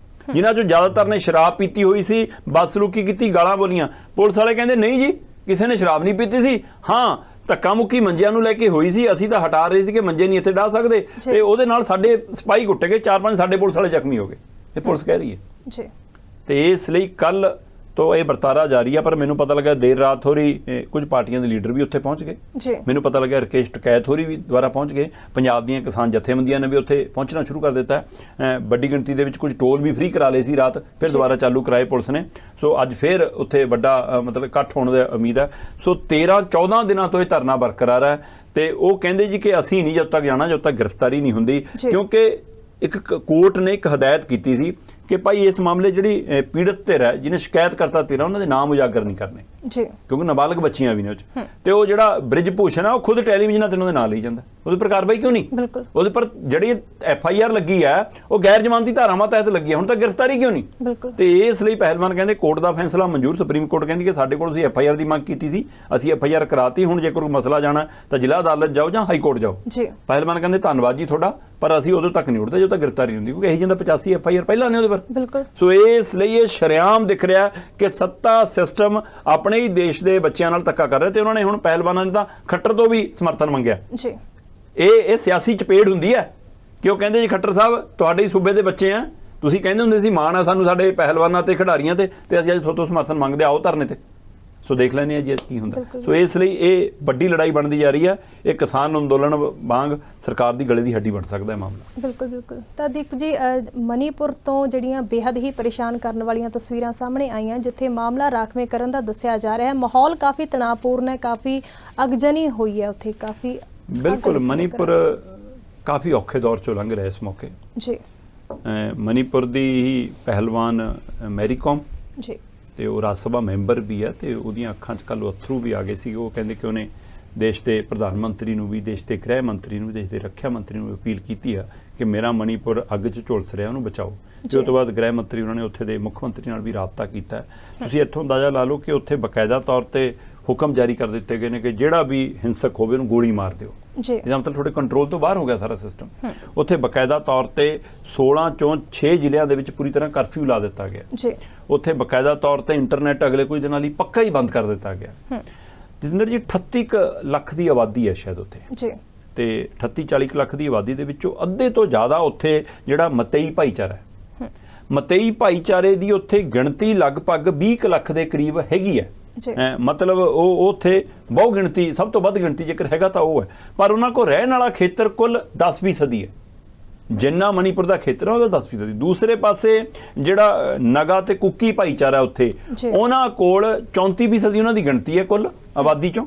ਜਿਨ੍ਹਾਂ ਚੋਂ ਜ਼ਿਆਦਾਤਰ ਨੇ ਸ਼ਰਾਬ ਪੀਤੀ ਹੋਈ ਸੀ, ਬਦਸਲੂਕੀ ਕੀਤੀ, ਗਾਲਾਂ ਬੋਲੀਆਂ। ਪੁਲਿਸ ਵਾਲੇ ਕਹਿੰਦੇ ਨਹੀਂ ਜੀ, ਕਿਸੇ ਨੇ ਸ਼ਰਾਬ ਨਹੀਂ ਪੀਤੀ ਸੀ, ਹਾਂ ਧੱਕਾ ਮੁੱਕੀ ਮੰਜਿਆਂ ਨੂੰ ਲੈ ਕੇ ਹੋਈ ਸੀ, ਅਸੀਂ ਤਾਂ ਹਟਾ ਰਹੇ ਸੀ ਕਿ ਮੰਜੇ ਨਹੀਂ ਇੱਥੇ ਡਾਹ ਸਕਦੇ, ਤੇ ਉਹਦੇ ਨਾਲ ਸਾਡੇ ਸਿਪਾਹੀ ਕੁੱਟ ਗਏ, 4-5 ਸਾਡੇ ਪੁਲਿਸ ਵਾਲੇ ਜ਼ਖਮੀ ਹੋ ਗਏ, ਇਹ ਪੁਲਿਸ ਕਹਿ ਰਹੀ ਹੈ। ਤੇ ਇਸ ਲਈ ਕੱਲ ਤੋਂ ਇਹ ਵਰਤਾਰਾ ਜਾਰੀ ਆ, ਪਰ ਮੈਨੂੰ ਪਤਾ ਲੱਗਾ ਦੇਰ ਰਾਤ ਹੋ ਰਹੀ ਕੁਝ ਪਾਰਟੀਆਂ ਦੇ ਲੀਡਰ ਵੀ ਉੱਥੇ ਪਹੁੰਚ ਗਏ। ਮੈਨੂੰ ਪਤਾ ਲੱਗਾ ਰਕੇਸ਼ ਟਕੈਤ ਹੋਰੀ ਵੀ ਦੁਬਾਰਾ ਪਹੁੰਚ ਗਏ, ਪੰਜਾਬ ਦੀਆਂ ਕਿਸਾਨ ਜਥੇਬੰਦੀਆਂ ਨੇ ਵੀ ਉੱਥੇ ਪਹੁੰਚਣਾ ਸ਼ੁਰੂ ਕਰ ਦਿੱਤਾ। ਵੱਡੀ ਗਿਣਤੀ ਦੇ ਵਿੱਚ ਕੁਝ ਟੋਲ ਵੀ ਫ੍ਰੀ ਕਰਾ ਲਏ ਸੀ ਰਾਤ, ਫਿਰ ਦੁਬਾਰਾ ਚਾਲੂ ਕਰਾਏ ਪੁਲਿਸ ਨੇ। ਸੋ ਅੱਜ ਫਿਰ ਉੱਥੇ ਵੱਡਾ ਮਤਲਬ ਇਕੱਠ ਹੋਣ ਦੀ ਉਮੀਦ ਹੈ। ਸੋ 13-14 ਦਿਨਾਂ ਤੋਂ ਇਹ ਧਰਨਾ ਬਰਕਰਾਰ ਹੈ, ਤੇ ਉਹ ਕਹਿੰਦੇ ਜੀ ਕਿ ਅਸੀਂ ਨਹੀਂ ਜਦ ਤੱਕ ਜਾਣਾ ਜਦ ਤੱਕ ਗ੍ਰਿਫਤਾਰੀ ਨਹੀਂ ਹੁੰਦੀ, ਕਿਉਂਕਿ ਇੱਕ ਕੋਰਟ ਨੇ ਇੱਕ ਹਦਾਇਤ ਕੀਤੀ ਸੀ ਕਿ ਭਾਈ ਇਸ ਮਾਮਲੇ ਜਿਹੜੀ ਪੀੜਤ ਧਿਰ ਹੈ, ਜਿਹਨੇ ਸ਼ਿਕਾਇਤ ਕਰਤਾ ਧਿਰ, ਉਹਨਾਂ ਦੇ ਨਾਮ ਉਜਾਗਰ ਨਹੀਂ ਕਰਨੇ। ਜੀ ਕਿਉਂਕਿ ਨਾਬਾਲਗ ਬੱਚੀਆਂ ਵੀ ਨੇ ਉਹ 'ਚ। ਤੇ ਉਹ ਜਿਹੜਾ ਬ੍ਰਿਜ ਭੂਸ਼ਣ ਆ ਉਹ ਖੁਦ ਟੈਲੀਵਿਜ਼ਨਾਂ ਤੇ ਉਹਨਾਂ ਦੇ ਨਾਂ ਲਈ ਜਾਂਦਾ, ਉਹਦੇ ਪਰ ਕਾਰਵਾਈ ਕਿਉਂ ਨਹੀਂ? ਬਿਲਕੁਲ ਉਹਦੇ ਪਰ ਜਿਹੜੀ FIR ਲੱਗੀ ਹੈ ਉਹ ਗੈਰ ਜ਼ਮਾਨਤੀ ਧਾਰਾਵਾਂ ਤਹਿਤ ਲੱਗੀ ਹੈ, ਹੁਣ ਤੱਕ ਗ੍ਰਿਫਤਾਰੀ ਕਿਉਂ ਨਹੀਂ? ਬਿਲਕੁਲ। ਤੇ ਇਸ ਲਈ ਪਹਿਲਵਾਨ ਕਹਿੰਦੇ ਕੋਰਟ ਦਾ ਫੈਸਲਾ ਮਨਜ਼ੂਰ, ਸੁਪਰੀਮ ਕੋਰਟ ਕਹਿੰਦੀ ਕਿ ਸਾਡੇ ਕੋਲ ਅਸੀਂ FIR ਦੀ ਮੰਗ ਕੀਤੀ ਸੀ, ਅਸੀਂ FIR ਕਰਾਤੀ, ਹੁਣ ਜੇ ਕੋਈ ਮਸਲਾ ਜਾਣਾ ਤਾਂ ਜ਼ਿਲ੍ਹਾ ਅਦਾਲਤ ਜਾਓ ਜਾਂ ਹਾਈ ਕੋਰਟ ਜਾਓ। ਜੀ ਪਹਿਲਵਾਨ ਕਹਿੰਦੇ ਧੰਨਵਾਦ ਜੀ ਤੁਹਾਡਾ, ਪਰ ਅਸੀਂ ਉਦੋਂ ਤੱਕ ਨਹੀਂ ਉੱਠਦੇ ਜਦੋਂ ਤੱਕ ਗ੍ਰਿਫਤਾਰੀ ਹੁੰਦੀ, ਕਿਉਂਕਿ ਇਹੀ ਜਿੰਦਾ 85 FIR ਪਹਿਲਾਂ ਨੇ ਉਹਦੇ ਪਰ। ਬਿਲਕੁਲ। ਸੋ ਇਸ ਲਈ ਇਹ ਸ਼ਰੇਆਮ ਦਿਖ ਰਿਹਾ ਕਿ ਸੱਤਾ ਸਿਸਟਮ ਆਪਣੇ ਹੀ ਦੇਸ਼ ਦੇ ਬੱਚਿਆਂ ਨਾਲ ਧੱਕਾ ਕਰ ਰਿਹਾ, ਤੇ ਉਹਨਾਂ ਨੇ ਹੁਣ ਪਹਿਲਵਾਨਾਂ ਨੇ ਤਾਂ ਖੱਟਰ ਤੋਂ ਵੀ ਸਮਰਥਨ ਮੰਗਿਆ। ਜੀ ਇਹ ਸਿਆਸੀ ਚਪੇੜ ਹੁੰਦੀ ਹੈ ਕਿ ਉਹ ਕਹਿੰਦੇ ਜੀ ਖੱਟਰ ਸਾਹਿਬ ਤੁਹਾਡੇ ਹੀ ਸੂਬੇ ਦੇ ਬੱਚੇ ਆ, ਤੁਸੀਂ ਕਹਿੰਦੇ ਹੁੰਦੇ ਸੀ ਮਾਣ ਆ ਸਾਨੂੰ ਸਾਡੇ ਪਹਿਲਵਾਨਾਂ ਤੇ ਖਿਡਾਰੀਆਂ ਤੇ ਅਸੀਂ ਅੱਜ ਤੁਹਾਡੇ ਤੋਂ ਸਮਰਥਨ ਮੰਗਦੇ, ਆਓ ਧਰਨੇ ਤੇ। ਸੋ ਦੇਖ ਲੈਂਦੇ ਆ ਜੀ ਕੀ ਹੁੰਦਾ। ਸੋ ਇਸ ਲਈ ਇਹ ਵੱਡੀ ਲੜਾਈ ਬਣਦੀ ਜਾ ਰਹੀ ਹੈ, ਇਹ ਕਿਸਾਨ ਅੰਦੋਲਨ ਵਾਂਗ ਸਰਕਾਰ ਦੀ ਗਲੇ ਦੀ ਹੱਡੀ ਬਣ ਸਕਦਾ ਹੈ ਮਾਮਲਾ। ਬਿਲਕੁਲ ਬਿਲਕੁਲ। ਤਾਂ ਦੀਪ ਜੀ ਮਨੀਪੁਰ ਤੋਂ ਜਿਹੜੀਆਂ ਬੇਹੱਦ ਹੀ ਪਰੇਸ਼ਾਨ ਕਰਨ ਵਾਲੀਆਂ ਤਸਵੀਰਾਂ ਸਾਹਮਣੇ ਆਈਆਂ, ਜਿੱਥੇ ਮਾਮਲਾ ਰਾਖਵੇਂ ਕਰਨ ਦਾ ਦੱਸਿਆ ਜਾ ਰਿਹਾ ਹੈ, ਮਾਹੌਲ ਕਾਫੀ ਤਣਾਅਪੂਰਨ ਹੈ, ਕਾਫੀ ਅਗਜਨੀ ਹੋਈ ਹੈ ਉੱਥੇ, ਕਾਫੀ। ਬਿਲਕੁਲ, ਮਨੀਪੁਰ ਕਾਫੀ ਔਖੇ ਦੌਰ ਚੋਂ ਲੰਘ ਰਿਹਾ ਇਸ ਮੌਕੇ ਜੀ। ਮਨੀਪੁਰ ਦੀ ਹੀ ਪਹਿਲਵਾਨ ਮੈਰੀ ਕਾਮ ਜੀ, ਤੇ ਉਹ ਰਾਜ ਸਭਾ ਮੈਂਬਰ ਵੀ ਹੈ, ਤੇ ਉਹਦੀਆਂ ਅੱਖਾਂ 'ਚ ਕੱਲ੍ਹ ਅਥਰੂ ਵੀ ਆ ਗਏ ਸੀ। ਉਹ ਕਹਿੰਦੇ ਕਿ ਉਹਨੇ ਦੇਸ਼ ਦੇ ਪ੍ਰਧਾਨ ਮੰਤਰੀ ਨੂੰ ਵੀ, ਦੇਸ਼ ਦੇ ਗ੍ਰਹਿ ਮੰਤਰੀ ਨੂੰ, ਦੇਸ਼ ਦੇ ਰੱਖਿਆ ਮੰਤਰੀ ਨੂੰ ਅਪੀਲ ਕੀਤੀ ਆ ਕਿ ਮੇਰਾ ਮਨੀਪੁਰ ਅੱਗ 'ਚ ਝੁਲਸ ਰਿਹਾ, ਉਹਨੂੰ ਬਚਾਓ। ਤੇ ਉਸ ਤੋਂ ਬਾਅਦ ਗ੍ਰਹਿ ਮੰਤਰੀ ਉਹਨਾਂ ਨੇ ਉੱਥੇ ਦੇ ਮੁੱਖ ਮੰਤਰੀ ਨਾਲ ਵੀ ਰਾਬਤਾ ਕੀਤਾ। ਤੁਸੀਂ ਇੱਥੋਂ ਅੰਦਾਜ਼ਾ ਲਾ ਲਓ ਕਿ ਉੱਥੇ ਬਕਾਇਦਾ ਤੌਰ ਤੇ ਹੁਕਮ ਜਾਰੀ ਕਰ ਦਿੱਤੇ ਗਏ ਨੇ ਕਿ ਜਿਹੜਾ ਵੀ ਹਿੰਸਕ ਹੋਵੇ ਉਹਨੂੰ ਗੋਲੀ ਮਾਰ ਦਿਓ। ਇਹਦਾ ਮਤਲਬ ਤੁਹਾਡੇ ਕੰਟਰੋਲ ਤੋਂ ਬਾਹਰ ਹੋ ਗਿਆ ਸਾਰਾ ਸਿਸਟਮ। ਉੱਥੇ ਬਕਾਇਦਾ ਤੌਰ ਤੇ 16 ਚੋਂ 6 ਜ਼ਿਲ੍ਹਿਆਂ ਦੇ ਵਿੱਚ ਪੂਰੀ ਤਰ੍ਹਾਂ ਕਰਫਿਊ ਲਾ ਦਿੱਤਾ ਗਿਆ। ਉੱਥੇ ਬਕਾਇਦਾ ਤੌਰ ਤੇ ਇੰਟਰਨੈਟ ਅਗਲੇ ਕੁਝ ਦਿਨਾਂ ਲਈ ਪੱਕਾ ਹੀ ਬੰਦ ਕਰ ਦਿੱਤਾ ਗਿਆ। ਜਤਿੰਦਰ ਜੀ 38 ਲੱਖ ਦੀ ਆਬਾਦੀ ਹੈ ਸ਼ਾਇਦ ਉੱਥੇ, ਤੇ 38-40 ਲੱਖ ਦੀ ਆਬਾਦੀ ਦੇ ਵਿੱਚੋਂ ਅੱਧੇ ਤੋਂ ਜ਼ਿਆਦਾ ਉੱਥੇ ਜਿਹੜਾ ਮਤਈ ਭਾਈਚਾਰਾ ਹੈ, ਮਤਈ ਭਾਈਚਾਰੇ ਦੀ ਉੱਥੇ ਗਿਣਤੀ ਲਗਭਗ 20 ਲੱਖ ਦੇ ਕਰੀਬ ਹੈਗੀ ਹੈ। ਮਤਲਬ ਉਹ ਉੱਥੇ ਬਹੁ ਗਿਣਤੀ, ਸਭ ਤੋਂ ਵੱਧ ਗਿਣਤੀ ਜੇਕਰ ਹੈਗਾ ਤਾਂ ਉਹ ਹੈ, ਪਰ ਉਹਨਾਂ ਕੋਲ ਰਹਿਣ ਵਾਲਾ ਖੇਤਰ ਕੁੱਲ 10% ਹੈ। ਜਿੰਨਾ ਮਨੀਪੁਰ ਦਾ ਖੇਤਰ ਹੈ ਉਹਦਾ 10%। ਦੂਸਰੇ ਪਾਸੇ ਜਿਹੜਾ ਨਗਾ ਤੇ ਕੁੱਕੀ ਭਾਈਚਾਰਾ ਉੱਥੇ, ਉਹਨਾਂ ਕੋਲ 34% ਉਹਨਾਂ ਦੀ ਗਿਣਤੀ ਹੈ ਕੁੱਲ ਆਬਾਦੀ ਚੋਂ,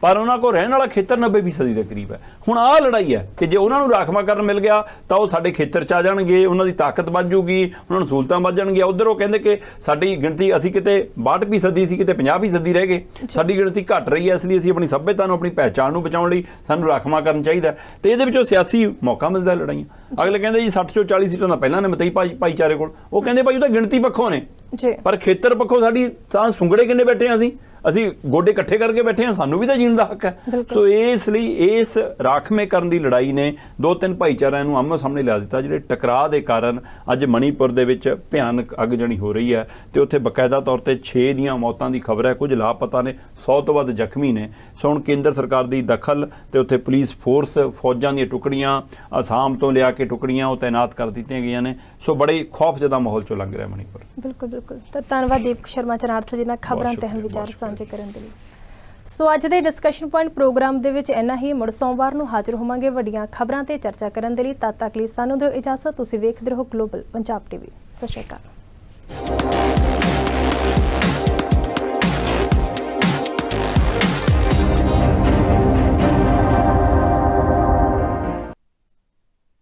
ਪਰ ਉਹਨਾਂ ਕੋਲ ਰਹਿਣ ਵਾਲਾ ਖੇਤਰ 90% ਦੇ ਕਰੀਬ ਹੈ। ਹੁਣ ਆਹ ਲੜਾਈ ਹੈ ਕਿ ਜੇ ਉਹਨਾਂ ਨੂੰ ਰਾਖਵਾਂਕਰਨ ਮਿਲ ਗਿਆ ਤਾਂ ਉਹ ਸਾਡੇ ਖੇਤਰ 'ਚ ਆ ਜਾਣਗੇ, ਉਹਨਾਂ ਦੀ ਤਾਕਤ ਵੱਧ ਜੂਗੀ, ਉਹਨਾਂ ਨੂੰ ਸਹੂਲਤਾਂ ਵੱਧ ਜਾਣਗੀਆਂ। ਉੱਧਰ ਉਹ ਕਹਿੰਦੇ ਕਿ ਸਾਡੀ ਗਿਣਤੀ, ਅਸੀਂ ਕਿਤੇ 62% ਸੀ, ਕਿਤੇ 50% ਰਹਿ ਗਏ, ਸਾਡੀ ਗਿਣਤੀ ਘਟ ਰਹੀ ਹੈ, ਇਸ ਲਈ ਅਸੀਂ ਆਪਣੀ ਸੱਭਿਅਤਾ ਨੂੰ, ਆਪਣੀ ਪਹਿਚਾਣ ਨੂੰ ਬਚਾਉਣ ਲਈ ਸਾਨੂੰ ਰਾਖਵਾਂਕਰਨ ਚਾਹੀਦਾ। ਤੇ ਇਹਦੇ ਵਿੱਚੋਂ ਸਿਆਸੀ ਮੌਕਾ ਮਿਲਦਾ ਲੜਾਈਆਂ। ਅਗਲੇ ਕਹਿੰਦੇ ਜੀ 60 ਚੋਂ 40 ਸੀਟਾਂ ਤਾਂ ਪਹਿਲਾਂ ਨੇ ਮਤਈ ਭਾਈਚਾਰੇ ਕੋਲ, ਉਹ ਕਹਿੰਦੇ ਭਾਈ ਉਹ ਤਾਂ ਗਿਣਤੀ ਪੱਖੋਂ ਨੇ, ਪਰ ਖੇਤਰ ਪੱਖੋਂ ਸਾਡੀ ਤਾਂ ਸੁੰਗੜੇ ਕਿੰਨੇ ਬੈਠੇ ਹਾਂ, ਅਸੀਂ ਗੋਡੇ ਇਕੱਠੇ ਕਰਕੇ ਬੈਠੇ ਹਾਂ, ਸਾਨੂੰ ਵੀ ਤਾਂ ਜੀਣ ਦਾ ਹੱਕ ਹੈ। ਸੋ ਇਸ ਲਈ ਇਸ ਰਾਖਵੇਂ ਕਰਨ ਦੀ ਲੜਾਈ ਨੇ 2-3 ਭਾਈਚਾਰਿਆਂ ਨੂੰ ਆਮੋ ਸਾਹਮਣੇ ਲਿਆ ਦਿੱਤਾ, ਜਿਹੜੇ ਟਕਰਾਅ ਦੇ ਕਾਰਨ ਅੱਜ ਮਨੀਪੁਰ ਦੇ ਵਿੱਚ ਭਿਆਨਕ ਅੱਗਜਣੀ ਹੋ ਰਹੀ ਹੈ। ਤੇ ਉੱਥੇ ਬਕਾਇਦਾ ਤੌਰ ਤੇ 6 ਦੀਆਂ ਮੌਤਾਂ ਦੀ ਖਬਰ ਹੈ, ਕੁਝ ਲਾਪਤਾ ਨੇ, 100 ਤੋਂ ਵੱਧ ਜ਼ਖਮੀ ਨੇ। ਸੋ ਹੁਣ ਕੇਂਦਰ ਸਰਕਾਰ ਦੀ ਦਖਲ ਤੇ ਉੱਥੇ ਪੁਲਿਸ ਫੋਰਸ, ਫੌਜਾਂ ਦੀਆਂ ਟੁਕੜੀਆਂ, ਅਸਾਮ ਤੋਂ ਲਿਆ ਕੇ ਟੁਕੜੀਆਂ ਉਹ ਤਾਇਨਾਤ ਕਰ ਦਿੱਤੀਆਂ ਗਈਆਂ ਨੇ। ਸੋ ਬੜੇ ਖੌਫਜਦਾ ਮਾਹੌਲ ਚੋਂ ਲੰਘ ਰਿਹਾ ਮਨੀਪੁਰ। ਬਿਲਕੁਲ ਬਿਲਕੁਲ। ਤਾਂ ਧੰਨਵਾਦ ਦੀਪਕ ਸ਼ਰਮਾ ਚਨਾਰਥਲ ਜੀ ਨਾਲ ਖਬਰਾਂ ਤੇ ਅਹਿਮ ਵਿਚਾਰ ਸਾਂਝੇ ਕਰਨ ਦੇ ਲਈ। ਸੋ ਅੱਜ ਦੇ ਡਿਸਕਸ਼ਨ ਪੁਆਇੰਟ ਪ੍ਰੋਗਰਾਮ ਦੇ ਵਿੱਚ ਇੰਨਾ ਹੀ। ਮੁੜ ਸੋਮਵਾਰ ਨੂੰ ਹਾਜ਼ਰ ਹੋਵਾਂਗੇ ਵੱਡੀਆਂ ਖਬਰਾਂ ਤੇ ਚਰਚਾ ਕਰਨ ਦੇ ਲਈ। ਤਦ ਤੱਕ ਲਈ ਸਾਨੂੰ ਦਿਓ ਇਜਾਜ਼ਤ। ਤੁਸੀਂ ਵੇਖਦੇ ਰਹੋ ਗਲੋਬਲ ਪੰਜਾਬ ਟੀਵੀ। ਸਤਿ ਸ਼੍ਰੀ ਅਕਾਲ।